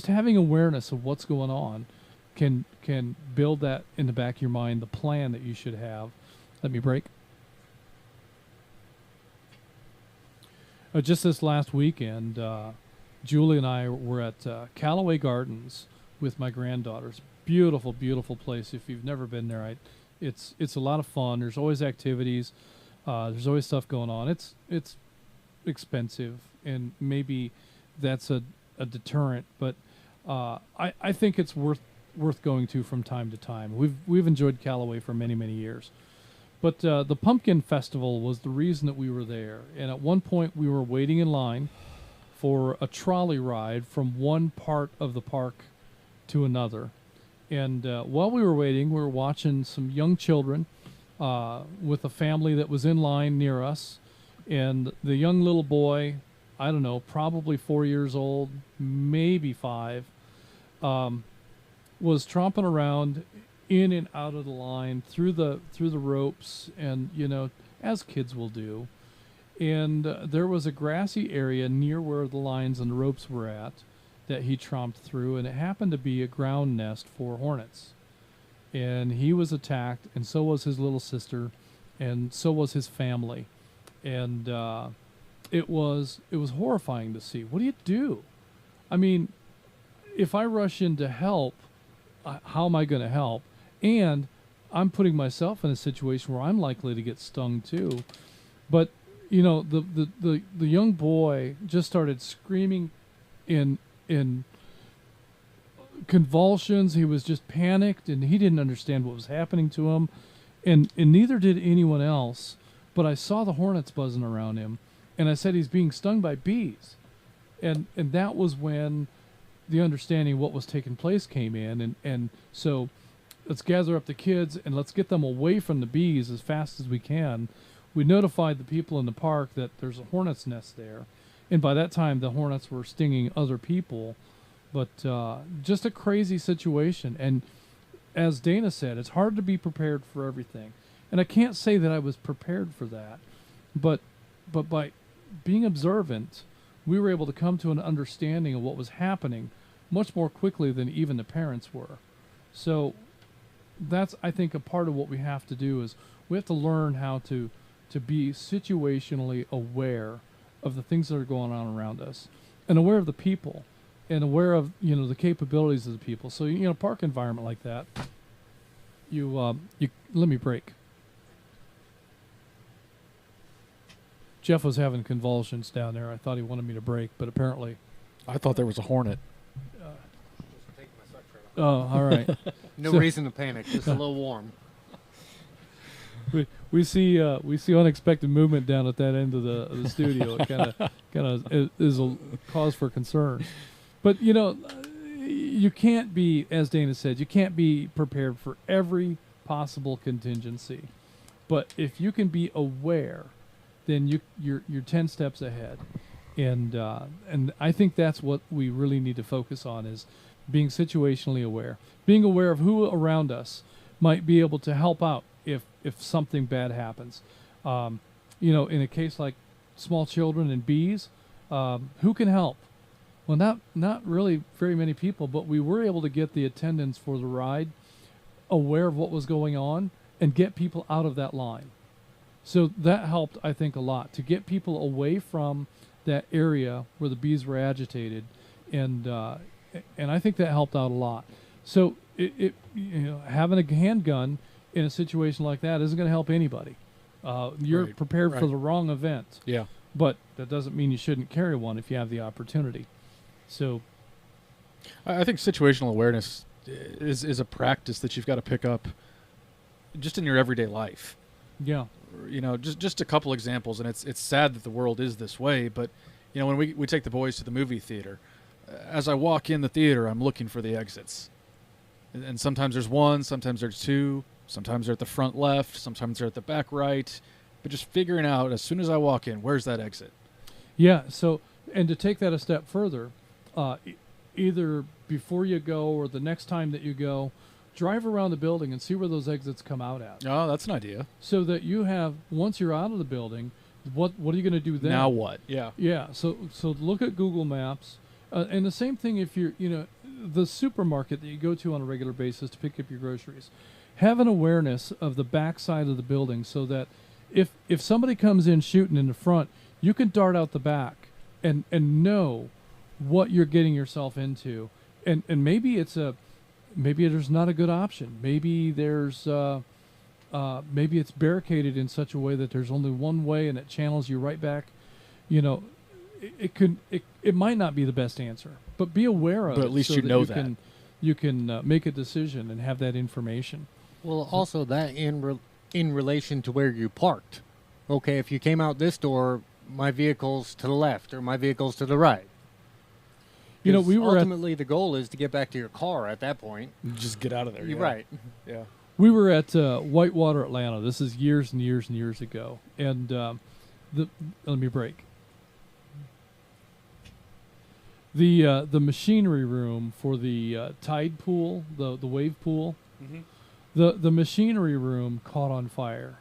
having awareness of what's going on can build that in the back of your mind, the plan that you should have. Let me break. Just this last weekend, Julie and I were at Callaway Gardens with my granddaughters. Beautiful, beautiful place. If you've never been there, it's a lot of fun. There's always activities. There's always stuff going on. It's expensive, and maybe that's a deterrent, but I think it's worth going to from time to time. We've enjoyed Callaway for many, many years. But the Pumpkin Festival was the reason that we were there. And at one point, we were waiting in line for a trolley ride from one part of the park to another. And while we were waiting, we were watching some young children with a family that was in line near us. And the young little boy, I don't know, probably 4 years old, maybe 5, was tromping around in and out of the line through the ropes, and as kids will do. And there was a grassy area near where the lines and the ropes were at that he tromped through, and it happened to be a ground nest for hornets. And he was attacked, and so was his little sister, and so was his family. And it was horrifying to see. What do you do? I mean, if I rush in to help, how am I going to help? And I'm putting myself in a situation where I'm likely to get stung too. But the young boy just started screaming in convulsions. He was just panicked, and he didn't understand what was happening to him, and neither did anyone else. But I saw the hornets buzzing around him, and I said he's being stung by bees, and that was when the understanding of what was taking place came in, and so let's gather up the kids and let's get them away from the bees as fast as we can. We notified the people in the park that there's a hornet's nest there, and by that time the hornets were stinging other people. But just a crazy situation. And as Dana said, it's hard to be prepared for everything. And I can't say that I was prepared for that, but by being observant, we were able to come to an understanding of what was happening much more quickly than even the parents were. So that's, I think, a part of what we have to do is we have to learn how to be situationally aware of the things that are going on around us, and aware of the people, and aware of the capabilities of the people. So park environment like that, you let me break. Jeff was having convulsions down there. I thought he wanted me to break, but apparently I thought there was a hornet. Oh, all right. No reason to panic. Just a little warm. We see unexpected movement down at that end of the studio. It kind of is a cause for concern. But you can't be, as Dana said, you can't be prepared for every possible contingency. But if you can be aware, then you're 10 steps ahead. And I think that's what we really need to focus on, is being situationally aware, being aware of who around us might be able to help out if something bad happens. In a case like small children and bees, who can help? Well, not really very many people, but we were able to get the attendants for the ride aware of what was going on and get people out of that line. So that helped, I think, a lot, to get people away from that area where the bees were agitated, and I think that helped out a lot. So having a handgun in a situation like that isn't going to help anybody. You're prepared for the wrong event. Yeah. But that doesn't mean you shouldn't carry one if you have the opportunity. So I think situational awareness is a practice that you've got to pick up just in your everyday life. Yeah. Just a couple examples, and it's sad that the world is this way, but You know, when we take the boys to the movie theater, as I walk in the theater, I'm looking for the exits. And sometimes there's one, sometimes there's two, sometimes they're at the front left, sometimes they're at the back right. But just figuring out as soon as I walk in, where's that exit? Yeah, so, and to take that a step further, either before you go or the next time that you go, drive around the building and see where those exits come out at. Oh, that's an idea. So that you have, once you're out of the building, what are you going to do then? Now what? Yeah. Yeah, so look at Google Maps. And the same thing if you're, the supermarket that you go to on a regular basis to pick up your groceries. Have an awareness of the back side of the building so that if somebody comes in shooting in the front, you can dart out the back and know what you're getting yourself into. And maybe maybe there's not a good option. Maybe there's maybe it's barricaded in such a way that there's only one way and it channels you right back. It might not be the best answer, but be aware of it. But at least so you know that. You can make a decision and have that information. Well, also that in relation to where you parked. Okay, if you came out this door, my vehicle's to the left or my vehicle's to the right. We were ultimately the goal is to get back to your car at that point. Just get out of there. You're yeah. right. Yeah. We were at Whitewater, Atlanta. This is years and years and years ago. And let me break. The machinery room for the tide pool, the wave pool, the machinery room caught on fire.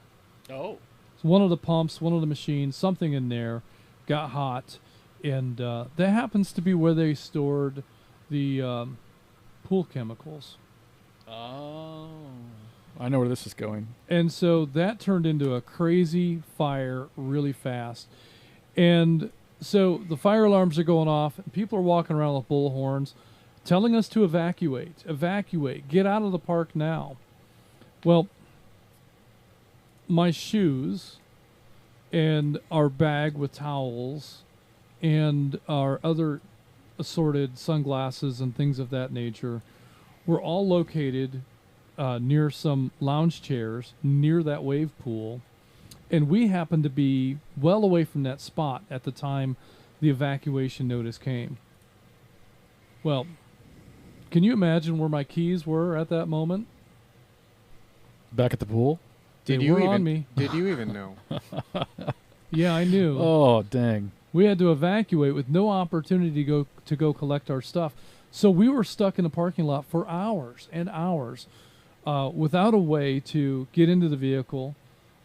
Oh. So one of the pumps, one of the machines, something in there got hot, and that happens to be where they stored the pool chemicals. Oh. I know where this is going. And so that turned into a crazy fire really fast. And so the fire alarms are going off, and people are walking around with bullhorns telling us to evacuate, get out of the park now. Well, my shoes and our bag with towels and our other assorted sunglasses and things of that nature were all located near some lounge chairs near that wave pool. And we happened to be well away from that spot at the time the evacuation notice came. Well, can you imagine where my keys were at that moment? Back at the pool? They were on me. Did you even know? Yeah, I knew. Oh, dang. We had to evacuate with no opportunity to go collect our stuff. So we were stuck in the parking lot for hours and hours without a way to get into the vehicle,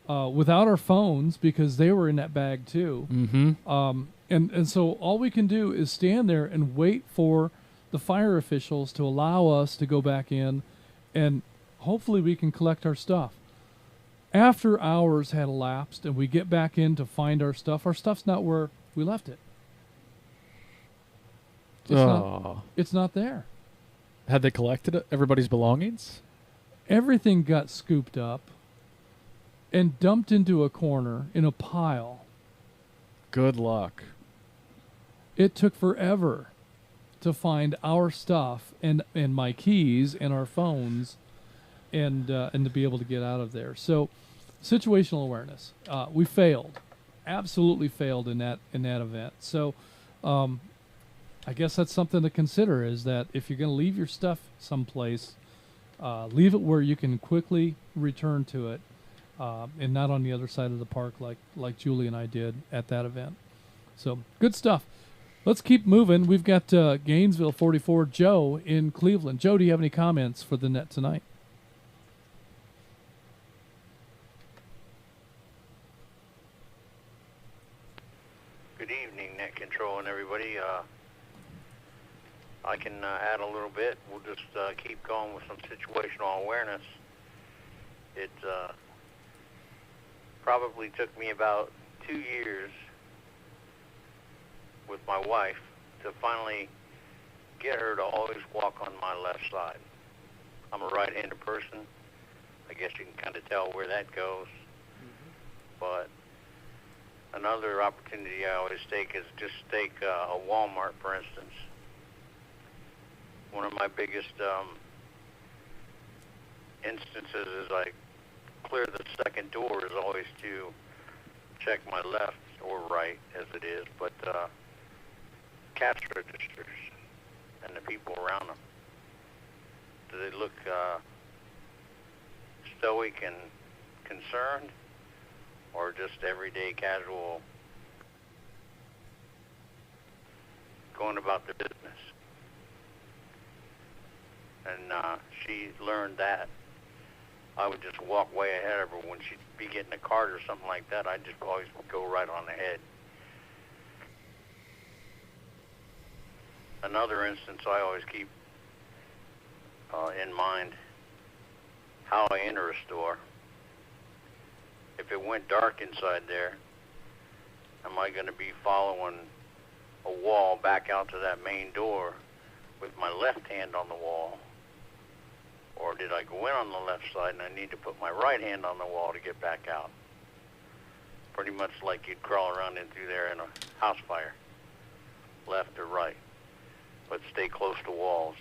without our phones because they were in that bag too. Mm-hmm. And so all we can do is stand there and wait for the fire officials to allow us to go back in, and hopefully we can collect our stuff. After hours had elapsed and we get back in to find our stuff's not where we left it. It's not there. Had they collected everybody's belongings? Everything got scooped up and dumped into a corner in a pile. Good luck. It took forever to find our stuff and my keys and our phones and to be able to get out of there. So situational awareness. We failed. Absolutely failed in that event. So I guess that's something to consider, is that if you're going to leave your stuff someplace, leave it where you can quickly return to it, and not on the other side of the park like Julie and I did at that event. So good stuff. Let's keep moving. We've got Gainesville 44 Joe in Cleveland. Joe, do you have any comments for the net tonight? Good evening, Net Control and everybody. I can add a little bit. We'll just keep going with some situational awareness. It probably took me about 2 years with my wife to finally get her to always walk on my left side. I'm a right-handed person. I guess you can kind of tell where that goes. But another opportunity I always take is just take a Walmart, for instance. One of my biggest instances is I clear the second door is always to check my left or right, as it is. But cash registers and the people around them? Do they look stoic and concerned, or just everyday casual going about their business? And she learned that. I would just walk way ahead of her when she'd be getting a card or something like that. I'd just always go right on ahead. Another instance I always keep in mind, how I enter a store. If it went dark inside there, am I going to be following a wall back out to that main door with my left hand on the wall? Or did I go in on the left side and I need to put my right hand on the wall to get back out? Pretty much like you'd crawl around in through there in a house fire, left or right, but stay close to walls.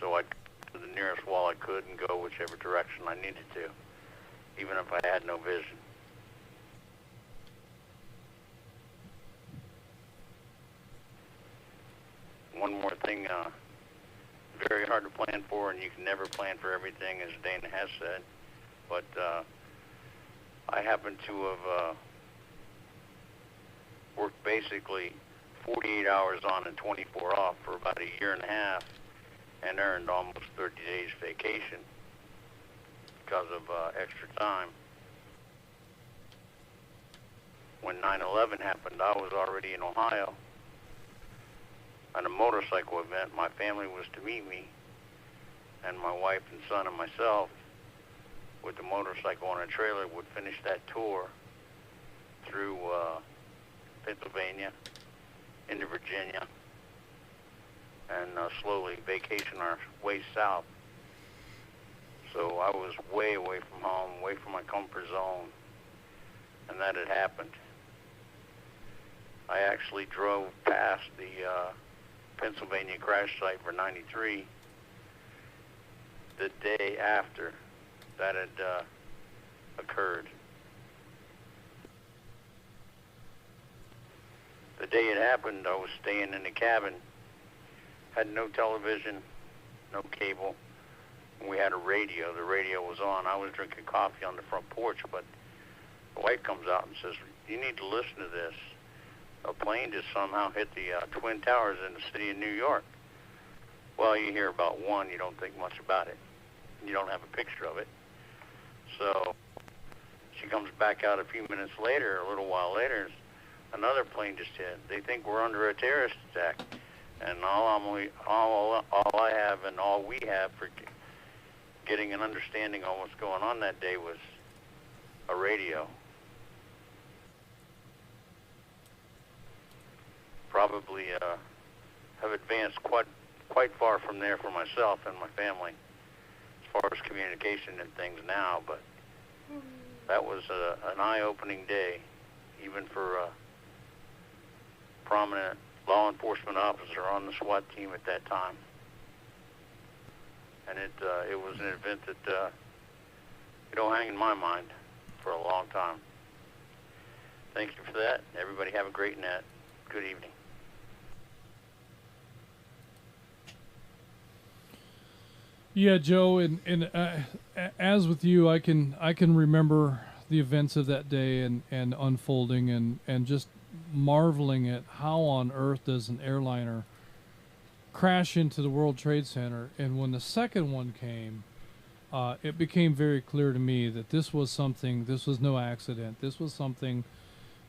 So I'd go to the nearest wall I could and go whichever direction I needed to, even if I had no vision. One more thing, very hard to plan for, and you can never plan for everything, as Dana has said. But I happen to have worked basically 48 hours on and 24 off for about a year and a half, and earned almost 30 days vacation because of extra time. When 9/11 happened, I was already in Ohio at a motorcycle event. My family was to meet me, and my wife and son and myself, with the motorcycle on a trailer, would finish that tour through Pennsylvania, into Virginia, and slowly vacation our way south. So I was way away from home, away from my comfort zone, and that had happened. I actually drove past the Pennsylvania crash site for 93 the day after that had occurred. The day it happened, I was staying in the cabin, had no television, no cable. We had a radio. The radio was on. I was drinking coffee on the front porch, but the wife comes out and says, "You need to listen to this. A plane just somehow hit the Twin Towers in the city of New York." Well, you hear about one, you don't think much about it. You don't have a picture of it. So she comes back out a few minutes later, a little while later, another plane just hit. They think we're under a terrorist attack. And all I have and all we have for getting an understanding on what's going on that day was a radio. Probably have advanced quite far from there for myself and my family as far as communication and things now, but that was an eye-opening day, even for a prominent law enforcement officer on the SWAT team at that time. And it was an event that it'll hang in my mind for a long time. Thank you for that. Everybody have a great night. Good evening. Yeah, Joe, and as with you, I can remember the events of that day and unfolding and just marveling at how on earth does an airliner crash into the World Trade Center. And when the second one came, it became very clear to me that this was no accident. This was something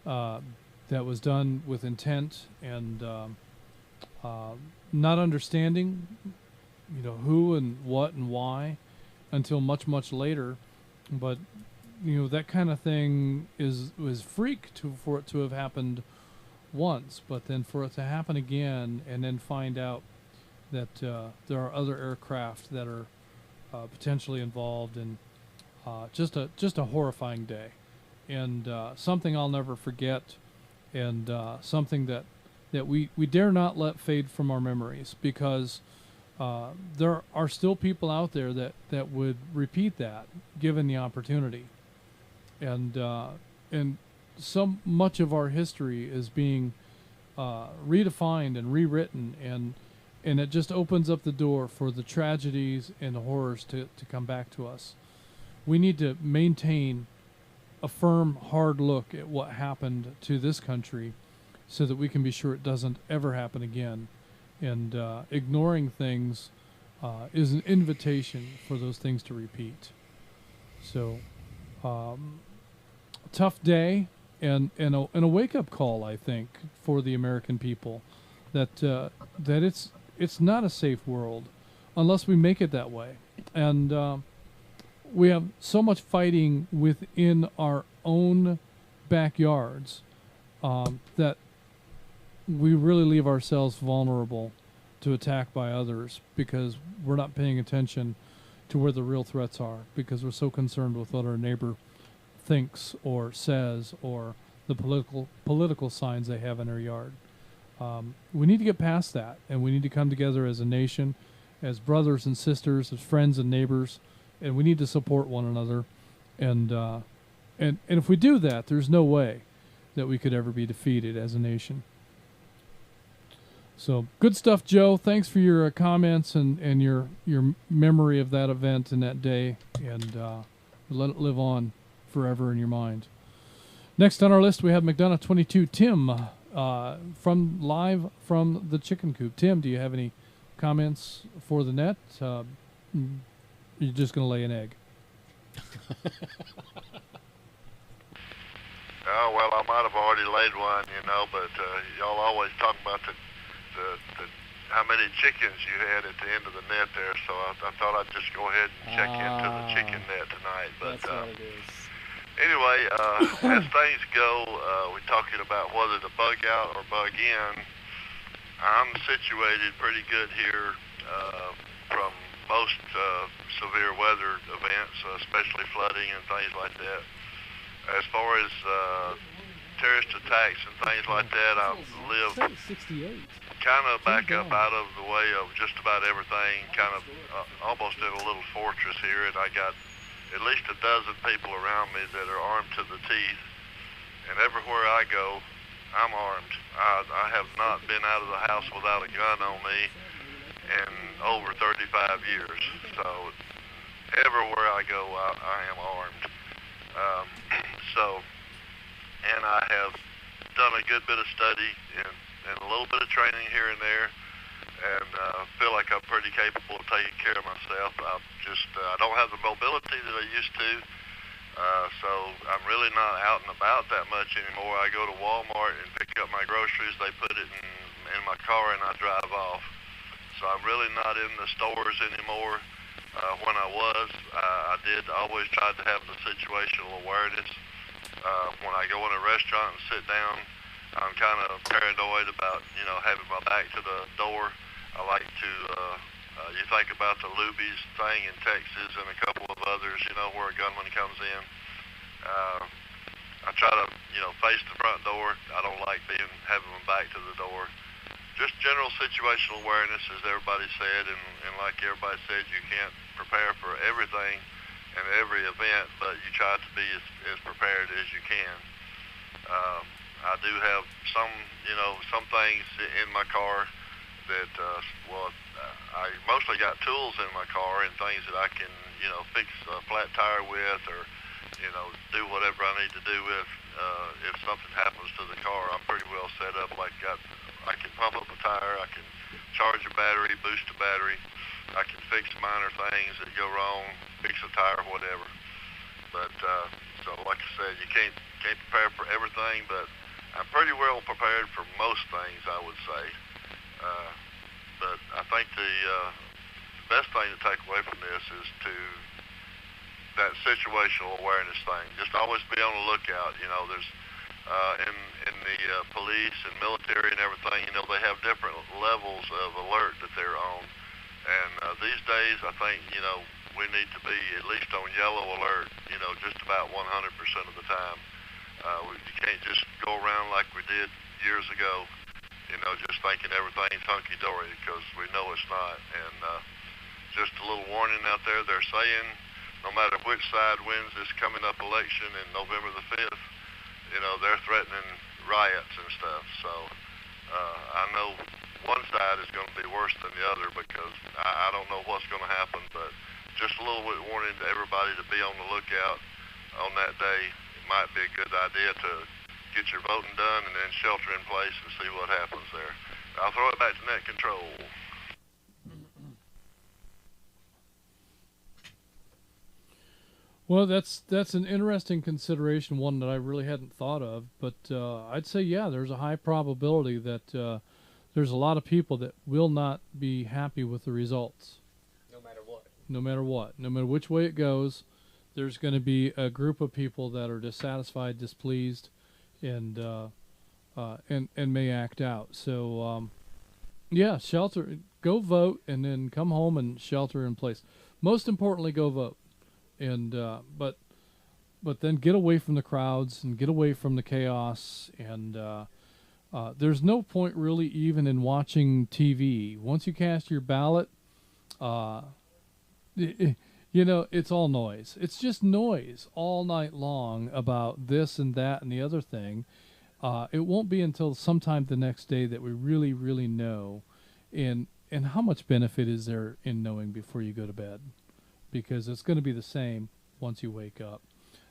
that was done with intent and not understanding, who and what and why until much, much later. But, that kind of thing was freak for it to have happened once, but then for it to happen again and then find out that there are other aircraft that are potentially involved, and just a horrifying day, and something I'll never forget, and something that we dare not let fade from our memories, because there are still people out there that would repeat that given the opportunity, and so much of our history is being redefined and rewritten, and it just opens up the door for the tragedies and the horrors to come back to us. We need to maintain a firm, hard look at what happened to this country so that we can be sure it doesn't ever happen again. And ignoring things is an invitation for those things to repeat. So, tough day and a wake-up call, I think, for the American people that it's not a safe world unless we make it that way. And we have so much fighting within our own backyards that we really leave ourselves vulnerable to attack by others because we're not paying attention to where the real threats are, because we're so concerned with what our neighbor thinks or says or the political signs they have in their yard. We need to get past that, and we need to come together as a nation, as brothers and sisters, as friends and neighbors, and we need to support one another. And if we do that, there's no way that we could ever be defeated as a nation. So good stuff, Joe. Thanks for your comments and your memory of that event and that day, and let it live on forever in your mind. Next on our list, we have McDonough 22 Tim live from the chicken coop. Tim, do you have any comments for the net? You're just going to lay an egg. Oh, well, I might have already laid one, but y'all always talk about the how many chickens you had at the end of the net there, so I thought I'd just go ahead and check into the chicken net tonight. But That's what it is. Anyway, as things go, we're talking about whether to bug out or bug in. I'm situated pretty good here from most severe weather events, especially flooding and things like that. As far as terrorist attacks and things like that, I live kind of back up out of the way of just about everything, kind of almost in a little fortress here, and I got at least a dozen people around me that are armed to the teeth, and everywhere I go, I'm armed. I have not been out of the house without a gun on me in over 35 years, so everywhere I go, I am armed. And I have done a good bit of study and a little bit of training here and there, and feel like I'm pretty capable of taking care of myself. I don't have the mobility that I used to, so I'm really not out and about that much anymore. I go to Walmart and pick up my groceries. They put it in my car and I drive off. So I'm really not in the stores anymore. When I was, I did always try to have the situational awareness. When I go in a restaurant and sit down, I'm kind of paranoid about, having my back to the door. I like to, you think about the Luby's thing in Texas and a couple of others, where a gunman comes in. I try to, face the front door. I don't like having my back to the door. Just general situational awareness, as everybody said, and like everybody said, you can't prepare for everything and every event, but you try to be as prepared as you can. I do have some things in my car that, I mostly got tools in my car and things that I can, fix a flat tire with, or, do whatever I need to do with, if something happens to the car. I'm pretty well set up, I can pump up a tire, I can charge a battery, boost a battery, I can fix minor things that go wrong, fix a tire, whatever. But, so like I said, you can't prepare for everything, but I'm pretty well prepared for most things, I would say. But I think the best thing to take away from this is that situational awareness thing. Just always be on the lookout. There's in the police and military and everything, they have different levels of alert that they're on. And these days, I think, we need to be at least on yellow alert, just about 100% of the time. You can't just go around like we did years ago, just thinking everything's hunky-dory, because we know it's not. And just a little warning out there, they're saying no matter which side wins this coming up election in November the 5th, they're threatening riots and stuff. So know one side is going to be worse than the other because I don't know what's going to happen, but just a little bit warning to everybody to be on the lookout on that day. It might be a good idea to get your voting done and then shelter in place and see what happens there. I'll throw it back to net control. Well, that's an interesting consideration, one that I really hadn't thought of. But I'd say, yeah, there's a high probability that there's a lot of people that will not be happy with the results. No matter what. No matter what. No matter which way it goes, there's going to be a group of people that are dissatisfied, displeased, and may act out. So, yeah, shelter. Go vote, and then come home and shelter in place. Most importantly, go vote. And but then get away from the crowds and get away from the chaos. And there's no point really even in watching TV. Once you cast your ballot, you know, it's all noise. It's just noise all night long about this and that and the other thing. It won't be until sometime the next day that we really, really know. And how much benefit is there in knowing before you go to bed? Because it's going to be the same once you wake up.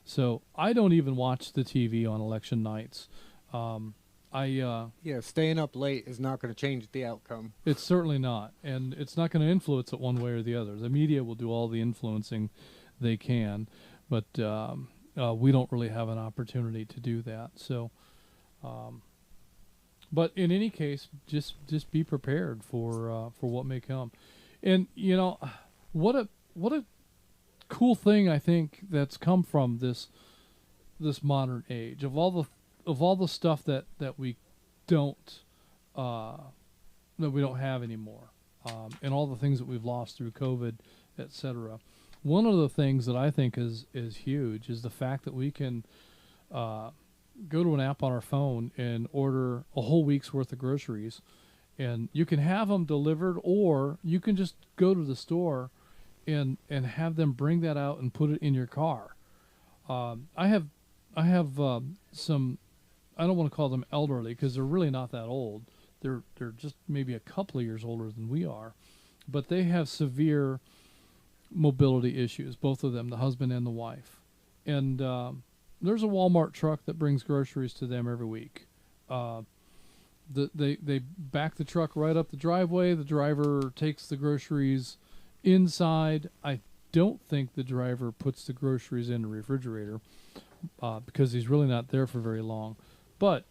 So I don't even watch the TV on election nights. Yeah, staying up late is not going to change the outcome. It's certainly not, and it's not going to influence it one way or the other. The media will do all the influencing they can, but we don't really have an opportunity to do that. So, but in any case, just be prepared for what may come. And you know, what a cool thing I think that's come from this modern age of all the stuff that we don't have anymore, and all the things that we've lost through COVID, etc. One of the things that I think is huge is the fact that we can go to an app on our phone and order a whole week's worth of groceries, and you can have them delivered, or you can just go to the store and have them bring that out and put it in your car. I have some, I don't want to call them elderly because they're really not that old. They're just maybe a couple of years older than we are, but they have severe mobility issues, both of them, the husband and the wife. And there's a Walmart truck that brings groceries to them every week. They back the truck right up the driveway. The driver takes the groceries inside. I don't think the driver puts the groceries in the refrigerator because he's really not there for very long. But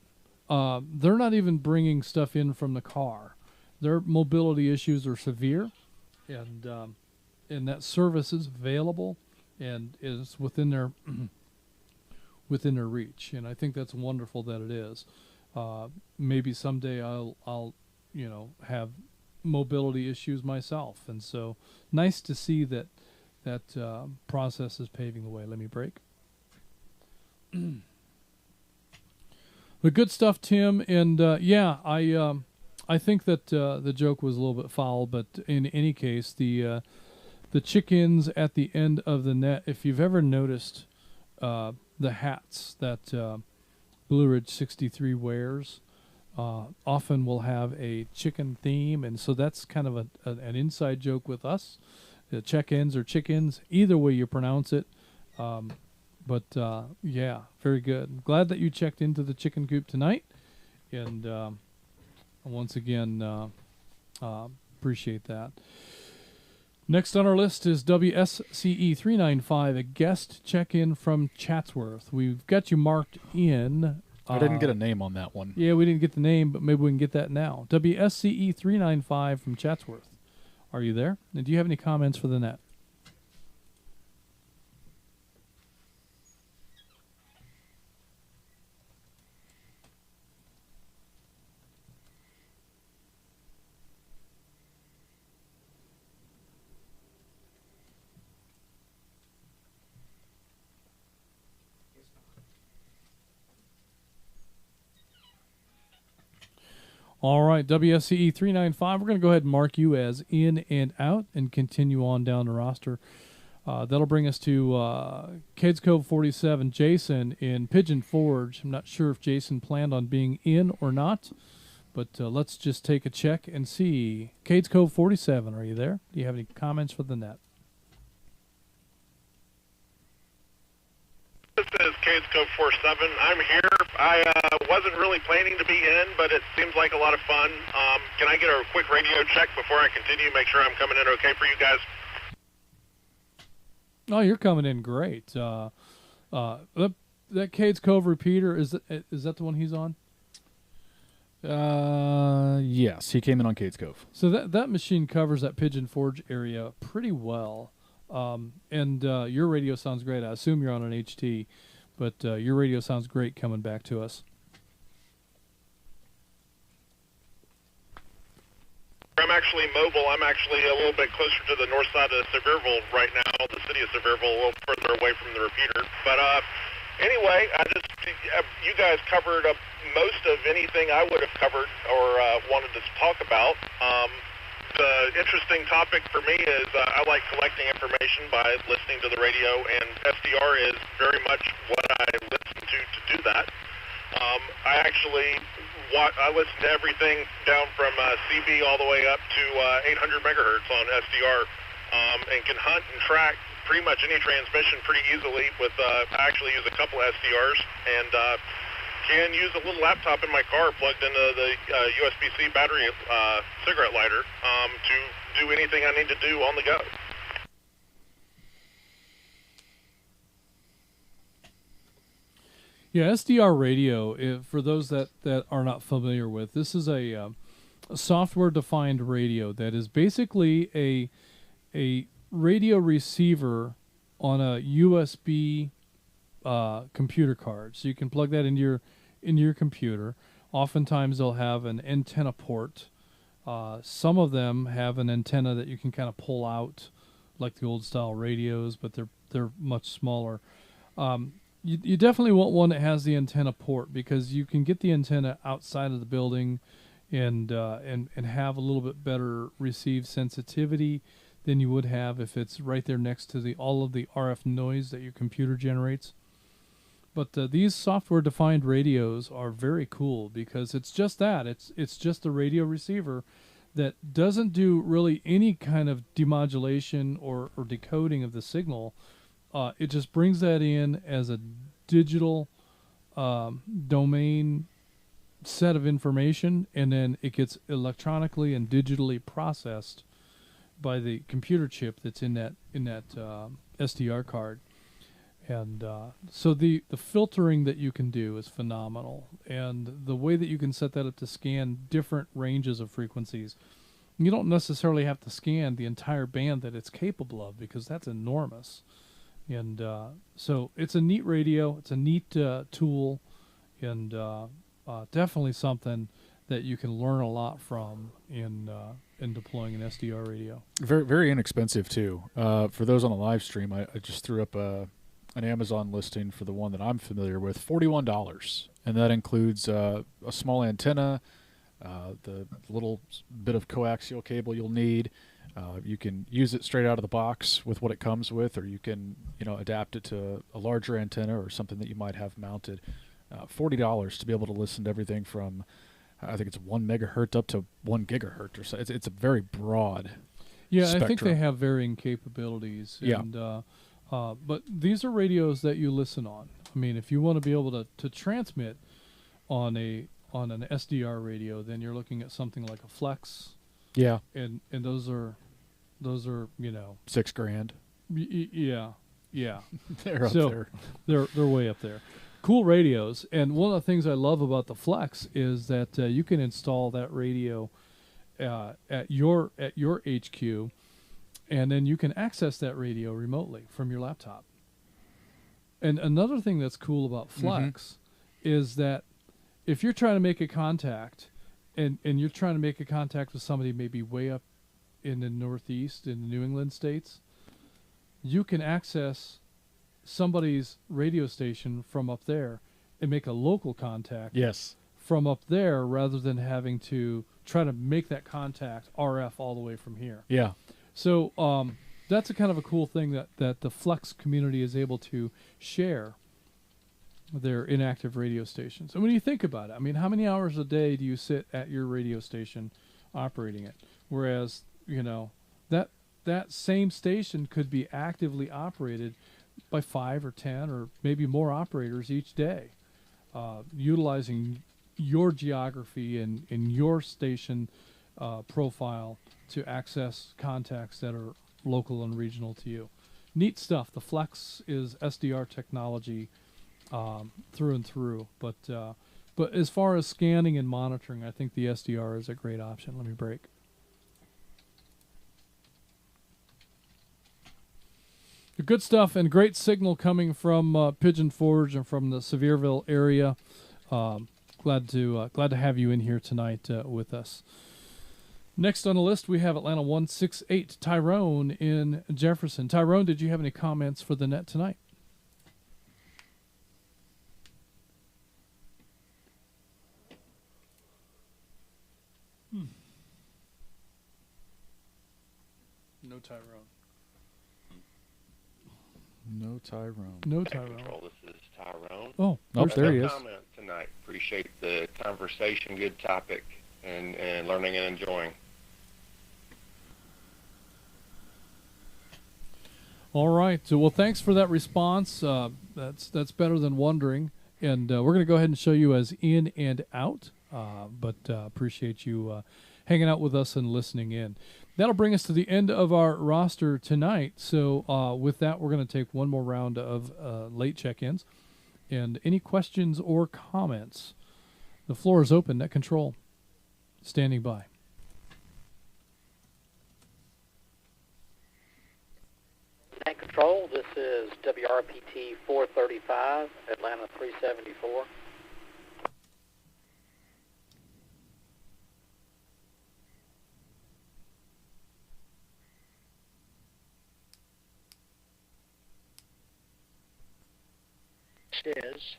they're not even bringing stuff in from the car. Their mobility issues are severe, and that service is available and is within their reach. And I think that's wonderful that it is. Maybe someday I'll have mobility issues myself, and so nice to see that process is paving the way. Let me break. But good stuff, Tim, and yeah, I think that the joke was a little bit foul, but in any case, the chickens at the end of the net. If you've ever noticed the hats that Blue Ridge 63 wears, often will have a chicken theme, and so that's kind of an inside joke with us. The check-ins or chickens, either way you pronounce it. But yeah, very good. I'm glad that you checked into the chicken coop tonight, and once again, appreciate that. Next on our list is WSCE 395, a guest check-in from Chatsworth. We've got you marked in. I didn't get a name on that one. Yeah, we didn't get the name, but maybe we can get that now. WSCE 395 from Chatsworth. Are you there? And do you have any comments for the net? All right, WSCE 395, we're going to go ahead and mark you as in and out and continue on down the roster. That'll bring us to Cades Cove 47, Jason in Pigeon Forge. I'm not sure if Jason planned on being in or not, But let's just take a check and see. Cades Cove 47, are you there? Do you have any comments for the net? This is Cades Cove 47. I'm here. I wasn't really planning to be in, but it seems like a lot of fun. Can I get a quick radio check before I continue? Make sure I'm coming in okay for you guys. Oh, you're coming in great. That Cades Cove repeater, is that the one he's on? Yes, he came in on Cades Cove. So that machine covers that Pigeon Forge area pretty well. And your radio sounds great. I assume you're on an HT, but your radio sounds great coming back to us. I'm actually mobile. I'm actually a little bit closer to the north side of Sevierville right now, the city of Sevierville, a little further away from the repeater. But anyway, you guys covered most of anything I would have covered or wanted to talk about. The interesting topic for me is I like collecting information by listening to the radio, and SDR is very much what I listen to do that. I listen to everything down from CB all the way up to 800 megahertz on SDR, and can hunt and track pretty much any transmission pretty easily with, I actually use a couple SDRs, and can use a little laptop in my car plugged into the USB-C battery cigarette lighter to do anything I need to do on the go. Yeah, SDR radio, for those that are not familiar with, this is a software-defined radio that is basically a radio receiver on a USB computer card. So you can plug that into your computer. Oftentimes they'll have an antenna port. Some of them have an antenna that you can kind of pull out, like the old style radios, but they're much smaller. You definitely want one that has the antenna port, because you can get the antenna outside of the building and have a little bit better receive sensitivity than you would have if it's right there next to all of the RF noise that your computer generates. But these software-defined radios are very cool, because it's just that. It's just a radio receiver that doesn't do really any kind of demodulation or decoding of the signal. It just brings that in as a digital domain set of information, and then it gets electronically and digitally processed by the computer chip that's in that SDR card. And so the filtering that you can do is phenomenal, and the way that you can set that up to scan different ranges of frequencies. You don't necessarily have to scan the entire band that it's capable of, because that's enormous. And so it's a neat radio. It's a neat tool, and definitely something that you can learn a lot from in deploying an SDR radio. Very, very inexpensive too. For those on the live stream, I just threw up an Amazon listing for the one that I'm familiar with, $41, and that includes a small antenna, the little bit of coaxial cable you'll need. You can use it straight out of the box with what it comes with, or you can adapt it to a larger antenna or something that you might have mounted. $40 to be able to listen to everything from, I think it's 1 megahertz up to 1 gigahertz or so. It's a very broad spectrum. I think they have varying capabilities. And, but these are radios that you listen on. I mean, if you want to be able to transmit on an SDR radio, then you're looking at something like a Flex. Yeah. And those are $6,000. Yeah. They're up there. They're way up there. Cool radios, and one of the things I love about the Flex is that you can install that radio at your HQ, and then you can access that radio remotely from your laptop. And another thing that's cool about Flex is that if you're trying to make a contact, and you're trying to make a contact with somebody maybe way up in the Northeast, in the New England states, you can access somebody's radio station from up there and make a local contact from up there, rather than having to try to make that contact RF all the way from here. Yeah. So that's a kind of a cool thing that the Flex community is able to share. their inactive radio stations. And when you think about it, I mean, how many hours a day do you sit at your radio station operating it? Whereas, you know, that same station could be actively operated by 5 or 10 or maybe more operators each day, utilizing your geography and your station profile to access contacts that are local and regional to you. Neat stuff. The Flex is SDR technology through and through. But as far as scanning and monitoring, I think the SDR is a great option. Let me break. Good stuff and great signal coming from Pigeon Forge and from the Sevierville area. Glad to have you in here tonight with us. Next on the list, we have Atlanta 168, Tyrone in Jefferson. Tyrone, did you have any comments for the net tonight? No Tyrone. No Tyrone. No Tyrone. Control, this is Tyrone. Oh, there he is. Comment tonight. Appreciate the conversation. Good topic, and learning and enjoying. All right. So, well, thanks for that response. That's better than wondering. And we're going to go ahead and show you as in and out. But appreciate you hanging out with us and listening in. That'll bring us to the end of our roster tonight. So with that, we're going to take one more round of late check-ins. And any questions or comments? The floor is open. Net Control, standing by. Net Control, this is WRPT 435, Atlanta 374. Is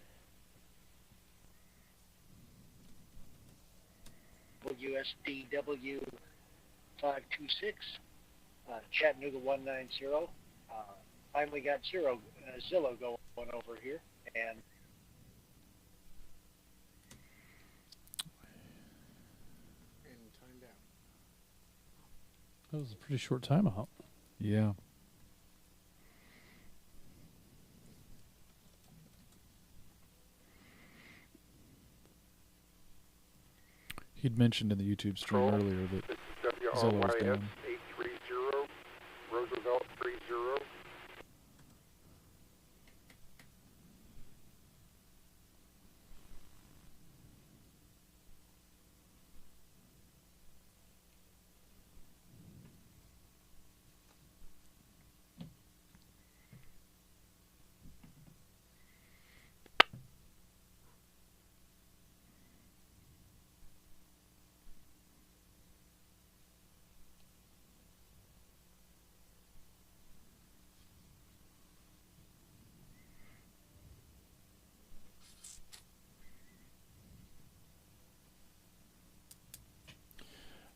WSDW 526, Chattanooga 190. Finally got Zello going over here, and timed out. That was a pretty short timeout. Yeah. He'd mentioned in the YouTube stream earlier that Zello was down. 830, Roosevelt 30.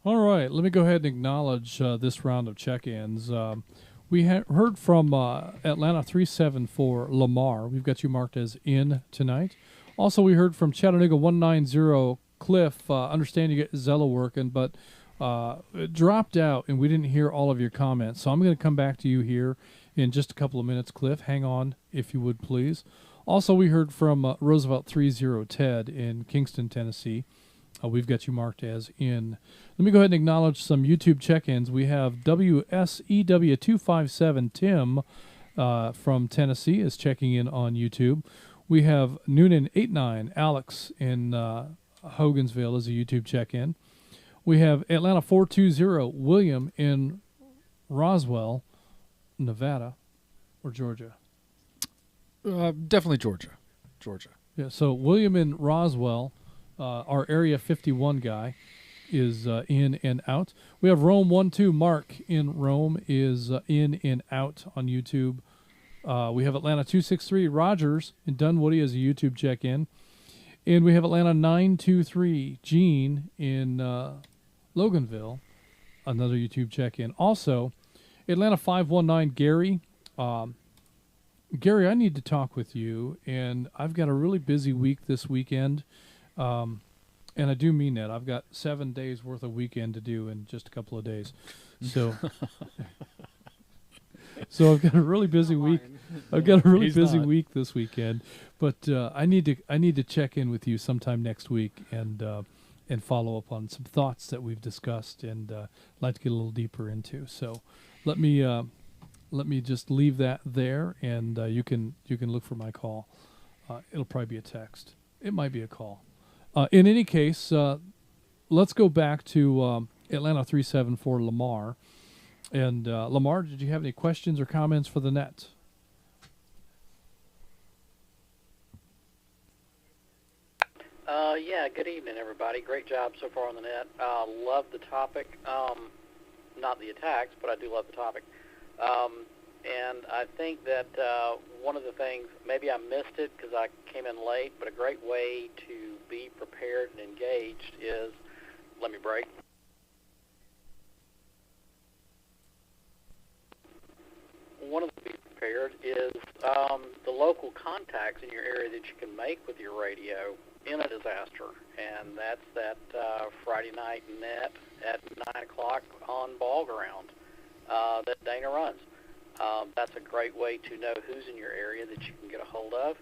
All right, let me go ahead and acknowledge this round of check-ins. We heard from Atlanta 374, Lamar. We've got you marked as in tonight. Also, we heard from Chattanooga 190, Cliff. Understand you get Zello working, but it dropped out, and we didn't hear all of your comments. So I'm going to come back to you here in just a couple of minutes, Cliff. Hang on, if you would, please. Also, we heard from Roosevelt 30, Ted in Kingston, Tennessee. We've got you marked as in. Let me go ahead and acknowledge some YouTube check-ins. We have WSEW257 Tim from Tennessee is checking in on YouTube. We have Noonan89 Alex in Hogansville is a YouTube check-in. We have Atlanta 420 William in Roswell, Nevada, or Georgia. Definitely Georgia. Yeah. So William in Roswell. Our Area 51 guy is in and out. We have Rome 12 Mark in Rome is in and out on YouTube. We have Atlanta 263 Rogers in Dunwoody as a YouTube check-in. And we have Atlanta 923 Gene in Loganville, another YouTube check-in. Also, Atlanta 519 Gary Gary, I need to talk with you, and I've got a really busy week this weekend, and I do mean that. I've got 7 days worth of weekend to do in just a couple of days, so so I've got a really busy week. I've got a really He's busy not. week this weekend, but I need to check in with you sometime next week and follow up on some thoughts that we've discussed and like to get a little deeper into. So let me just leave that there, and you can look for my call. It'll probably be a text. It might be a call. In any case, let's go back to Atlanta 374 Lamar. And Lamar, did you have any questions or comments for the net? Yeah, good evening, everybody. Great job so far on the net. Love the topic. Not the attacks, but I do love the topic. And I think that one of the things, maybe I missed it because I came in late, but a great way to be prepared and engaged is, let me break. One of the be prepared is the local contacts in your area that you can make with your radio in a disaster, and that's that Friday night net at 9 o'clock on Ball Ground that Dana runs. That's a great way to know who's in your area that you can get a hold of,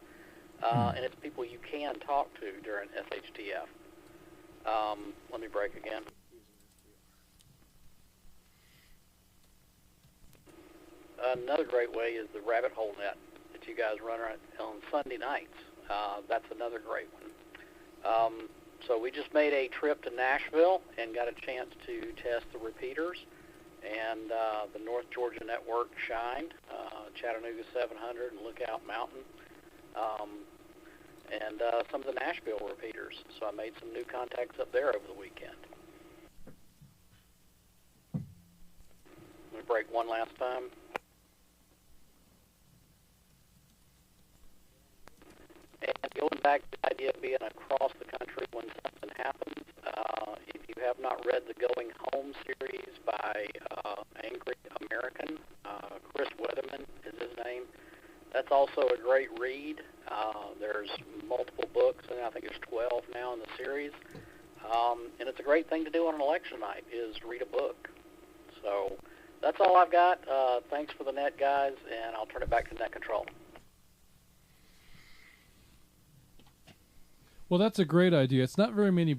and it's people you can talk to during SHTF. Let me break again. Another great way is the rabbit hole net that you guys run on Sunday nights. That's another great one. So we just made a trip to Nashville and got a chance to test the repeaters, and the North Georgia Network shined, Chattanooga 700 and Lookout Mountain, and some of the Nashville repeaters. So I made some new contacts up there over the weekend. Let me break one last time. And going back to the idea of being across the country when something happens, if you have not read the Going Home series by Angry American, Chris Weatherman is his name, that's also a great read. There's multiple books, and I think there's 12 now in the series. And it's a great thing to do on an election night is read a book. So that's all I've got. Thanks for the net, guys, and I'll turn it back to Net Control. Well, that's a great idea. It's not very many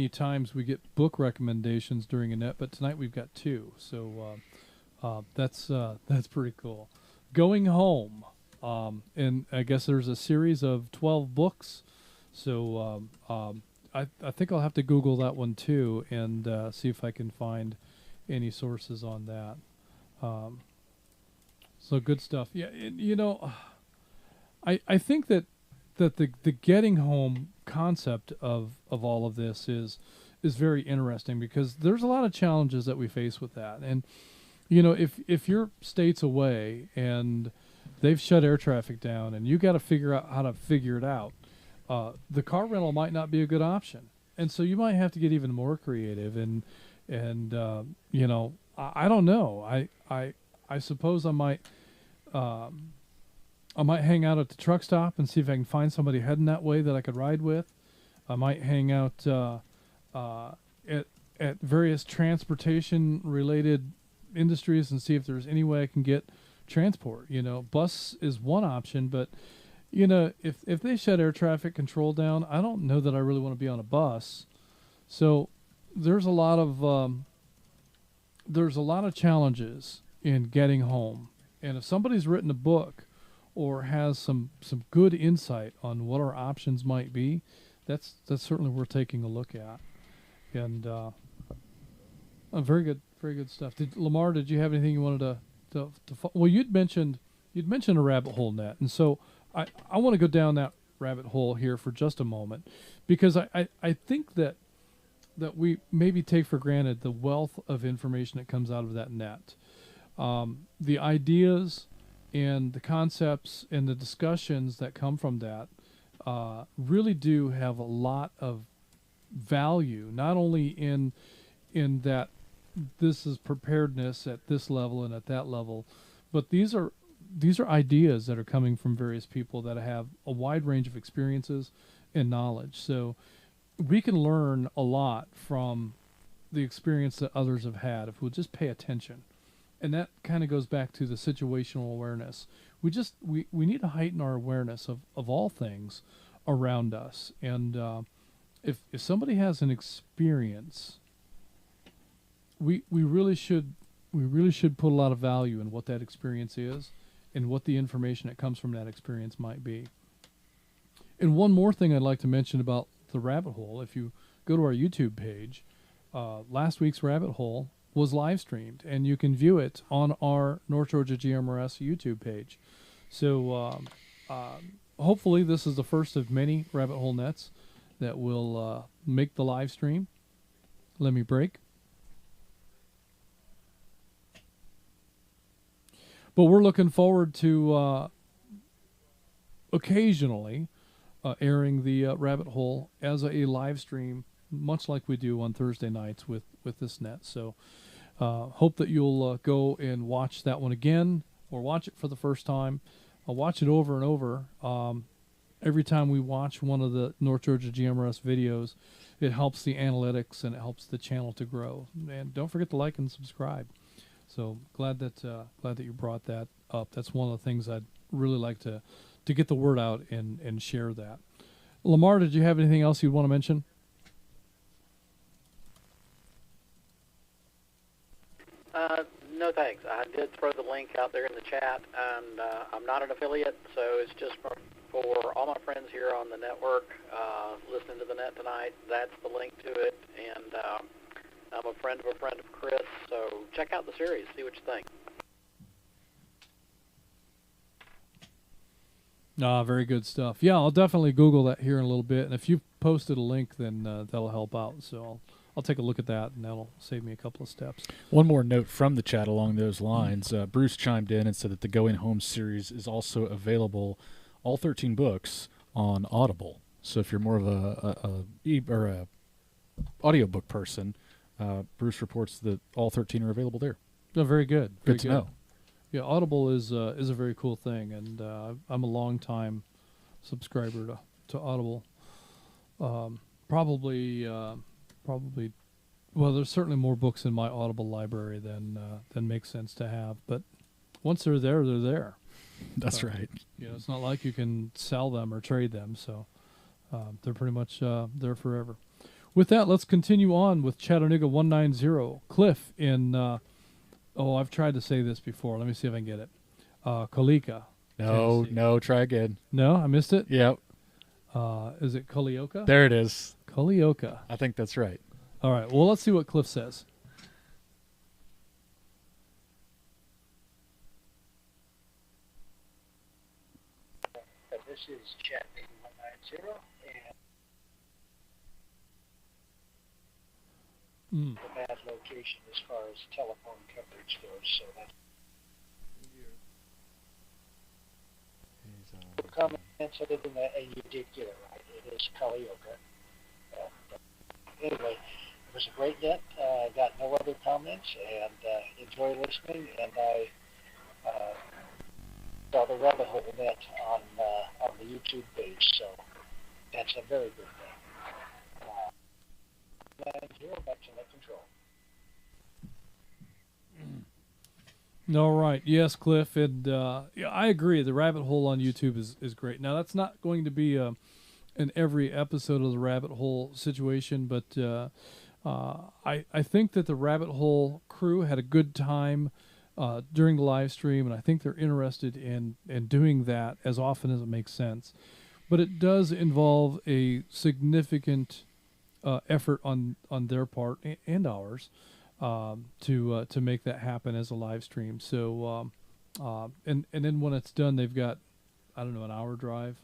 times we get book recommendations during a net, but tonight we've got two. So that's pretty cool. Going Home, and I guess there's a series of 12 books. So I think I'll have to Google that one too and see if I can find any sources on that. So good stuff. Yeah, I think that the getting home concept of all of this is very interesting because there's a lot of challenges that we face with that. And if your state's away and they've shut air traffic down and you got to figure out how to figure it out, the car rental might not be a good option. And so you might have to get even more creative and I don't know. I suppose I might hang out at the truck stop and see if I can find somebody heading that way that I could ride with. I might hang out at various transportation-related industries and see if there's any way I can get transport. Bus is one option, but if they shut air traffic control down, I don't know that I really want to be on a bus. So there's a lot of challenges in getting home, and if somebody's written a book or has some good insight on what our options might be, that's certainly worth taking a look at. And very good stuff. Lamar, did you have anything you wanted to well, you'd mentioned a rabbit hole net, and so I want to go down that rabbit hole here for just a moment, because I think that we maybe take for granted the wealth of information that comes out of that net. The ideas and the concepts and the discussions that come from that really do have a lot of value, not only in that this is preparedness at this level and at that level, but these are these are ideas that are coming from various people that have a wide range of experiences and knowledge. So we can learn a lot from the experience that others have had if we'll just pay attention. And that kind of goes back to the situational awareness. We need to heighten our awareness of all things around us. And if somebody has an experience, we really should put a lot of value in what that experience is and what the information that comes from that experience might be. And one more thing I'd like to mention about the rabbit hole, if you go to our YouTube page, last week's rabbit hole was live streamed, and you can view it on our North Georgia GMRS YouTube page. So hopefully this is the first of many rabbit hole nets that will make the live stream. Let me break. But we're looking forward to occasionally airing the rabbit hole as a live stream, much like we do on Thursday nights with this net. So hope that you'll go and watch that one again, or watch it for the first time. I'll watch it over and over. Every time we watch one of the North Georgia GMRS videos, it helps the analytics and it helps the channel to grow. And don't forget to like and subscribe. So glad that you brought that up. That's one of the things I'd really like to get the word out and share that. Lamar, did you have anything else you'd want to mention? No thanks. I did throw the link out there in the chat, and I'm not an affiliate, so it's just for all my friends here on the network listening to the net tonight. That's the link to it, and I'm a friend of Chris, so check out the series, see what you think. Very good stuff. Yeah, I'll definitely Google that here in a little bit, and if you've posted a link, then that'll help out. So I'll take a look at that, and that'll save me a couple of steps. One more note from the chat along those lines. Bruce chimed in and said that the Going Home series is also available, all 13 books, on Audible. So if you're more of a audiobook person, Bruce reports that all 13 are available there. Oh, very good. Good to know. Yeah, Audible is a very cool thing, and I'm a long-time subscriber to Audible. Probably. Well, there's certainly more books in my Audible library than makes sense to have. But once they're there, they're there. That's right. It's not like you can sell them or trade them, so they're pretty much there forever. With that, let's continue on with Chattanooga 190. Cliff in, I've tried to say this before. Let me see if I can get it. Colika. No, try again. No, I missed it? Yep. Is it Culleoka? There it is. Culleoka. I think that's right. All right, well, let's see what Cliff says. This is Chattanooga 190, and a bad location as far as telephone coverage goes, so that's comments other than that, and you did get it right. It is Culleoka. Anyway, it was a great net. I got no other comments, and enjoy listening, and I saw the rabbit hole net on the YouTube page, so that's a very good thing. 90, back to net control. All right. Yes, Cliff. And I agree. The rabbit hole on YouTube is great. Now, that's not going to be in every episode of the rabbit hole situation, but I think that the rabbit hole crew had a good time during the live stream, and I think they're interested in doing that as often as it makes sense. But it does involve a significant effort on their part and ours to make that happen as a live stream. So and then when it's done, they've got, I don't know, an hour drive.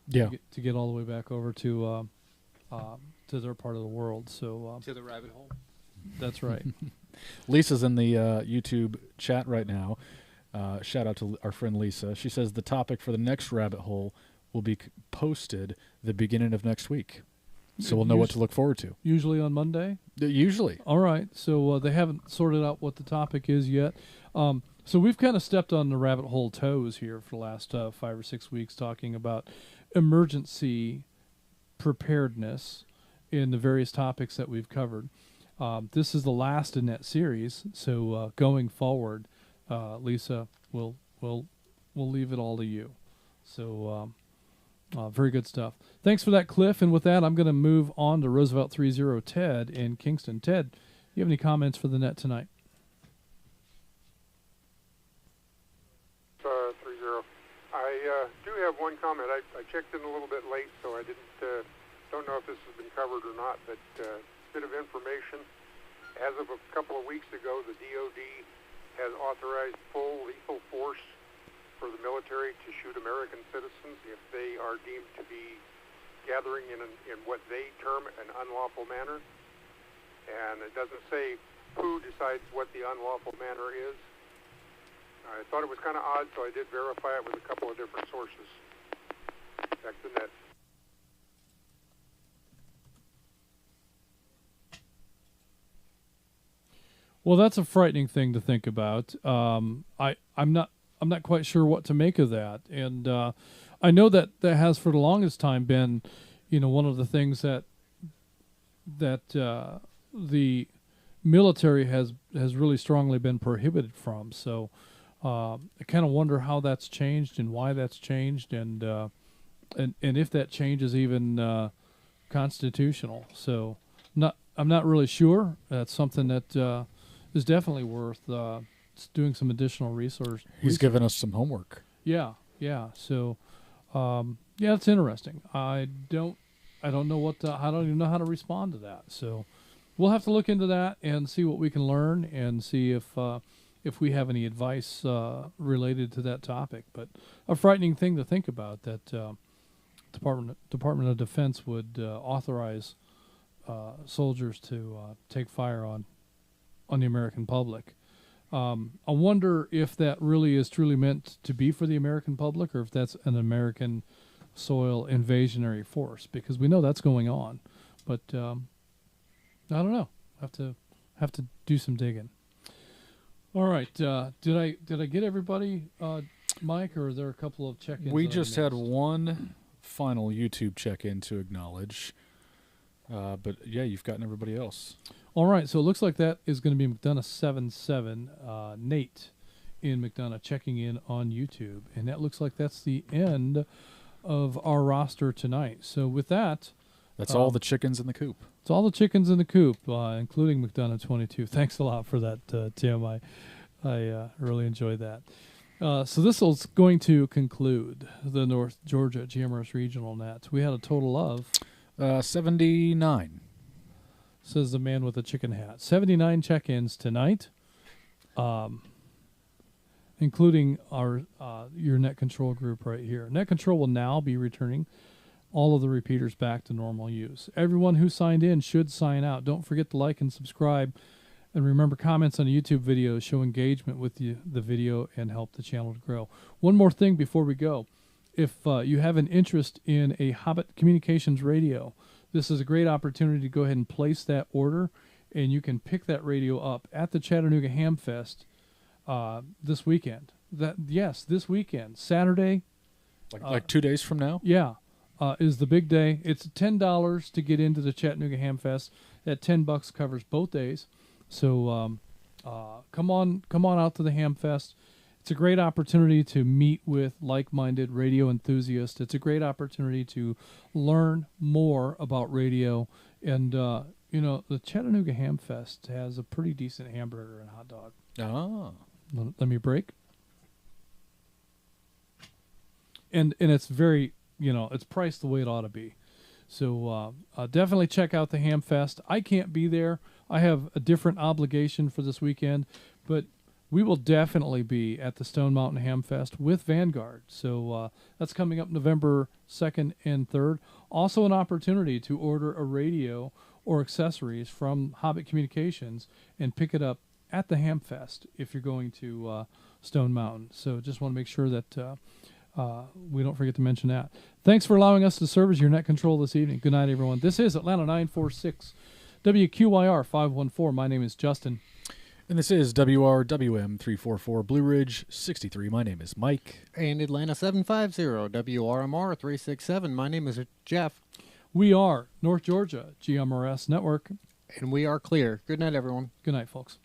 Yeah. To get all the way back over to their part of the world. So to the rabbit hole. That's right. Lisa's in the YouTube chat right now. Shout out to our friend Lisa. She says the topic for the next rabbit hole will be posted the beginning of next week. So we'll know what to look forward to. Usually on Monday? Usually. All right. So they haven't sorted out what the topic is yet. So we've kind of stepped on the rabbit hole toes here for the last 5 or 6 weeks, talking about emergency preparedness in the various topics that we've covered. This is the last in that series, so going forward, Lisa, we'll leave it all to you. So very good stuff. Thanks for that, Cliff. And with that, I'm going to move on to Roosevelt 30 Ted in Kingston. Ted, you have any comments for the net tonight? 30. I do have one comment. I checked in a little bit late, so I don't know if this has been covered or not, but a bit of information. As of a couple of weeks ago, the DOD has authorized full lethal force for the military to shoot American citizens if they are deemed to be gathering in what they term an unlawful manner. And it doesn't say who decides what the unlawful manner is. I thought it was kind of odd, so I did verify it with a couple of different sources. Back to net. Well, that's a frightening thing to think about. I'm not quite sure what to make of that, and I know that has for the longest time been, one of the things that the military has really strongly been prohibited from. So I kind of wonder how that's changed and why that's changed, and if that change is even constitutional. So I'm not really sure. That's something that is definitely worth doing some additional research. He's given us some homework. Yeah. So, it's interesting. I don't know I don't even know how to respond to that. So, we'll have to look into that and see what we can learn and see if we have any advice related to that topic. But a frightening thing to think about, that Department of Defense would authorize soldiers to take fire on the American public. I wonder if that really is truly meant to be for the American public, or if that's an American soil invasionary force, because we know that's going on. But I don't know. Have to do some digging. All right. Did I get everybody, Mike, or are there a couple of check-ins? We just had one final YouTube check-in to acknowledge. But yeah, you've gotten everybody else. All right, so it looks like that is going to be McDonough 77, Nate in McDonough checking in on YouTube, and that looks like that's the end of our roster tonight. So with that, that's all the chickens in the coop. It's all the chickens in the coop, including McDonough 22. Thanks a lot for that, Tim. I really enjoyed that. So this is going to conclude the North Georgia GMRS Regional Net. We had a total of 79. Says the man with the chicken hat. 79 check-ins tonight, including your net control group right here. Net control will now be returning all of the repeaters back to normal use. Everyone who signed in should sign out. Don't forget to like and subscribe. And remember, comments on YouTube videos show engagement with the video and help the channel to grow. One more thing before we go. If you have an interest in a Hobbit Communications radio, this is a great opportunity to go ahead and place that order, and you can pick that radio up at the Chattanooga Hamfest this weekend. This weekend, Saturday. Like 2 days from now? Yeah, is the big day. It's $10 to get into the Chattanooga Hamfest. That $10 covers both days. So come on out to the Hamfest. It's a great opportunity to meet with like-minded radio enthusiasts. It's a great opportunity to learn more about radio. And, the Chattanooga Hamfest has a pretty decent hamburger and hot dog. Ah. Let me break. And it's very, it's priced the way it ought to be. So definitely check out the Hamfest. I can't be there. I have a different obligation for this weekend, but we will definitely be at the Stone Mountain Hamfest with Vanguard. So that's coming up November 2nd and 3rd. Also an opportunity to order a radio or accessories from Hobbit Communications and pick it up at the Hamfest if you're going to Stone Mountain. So just want to make sure that we don't forget to mention that. Thanks for allowing us to serve as your net control this evening. Good night, everyone. This is Atlanta 946 WQYR 514. My name is Justin. And this is WRWM 344 Blue Ridge 63. My name is Mike. And Atlanta 750 WRMR 367. My name is Jeff. We are North Georgia GMRS Network. And we are clear. Good night, everyone. Good night, folks.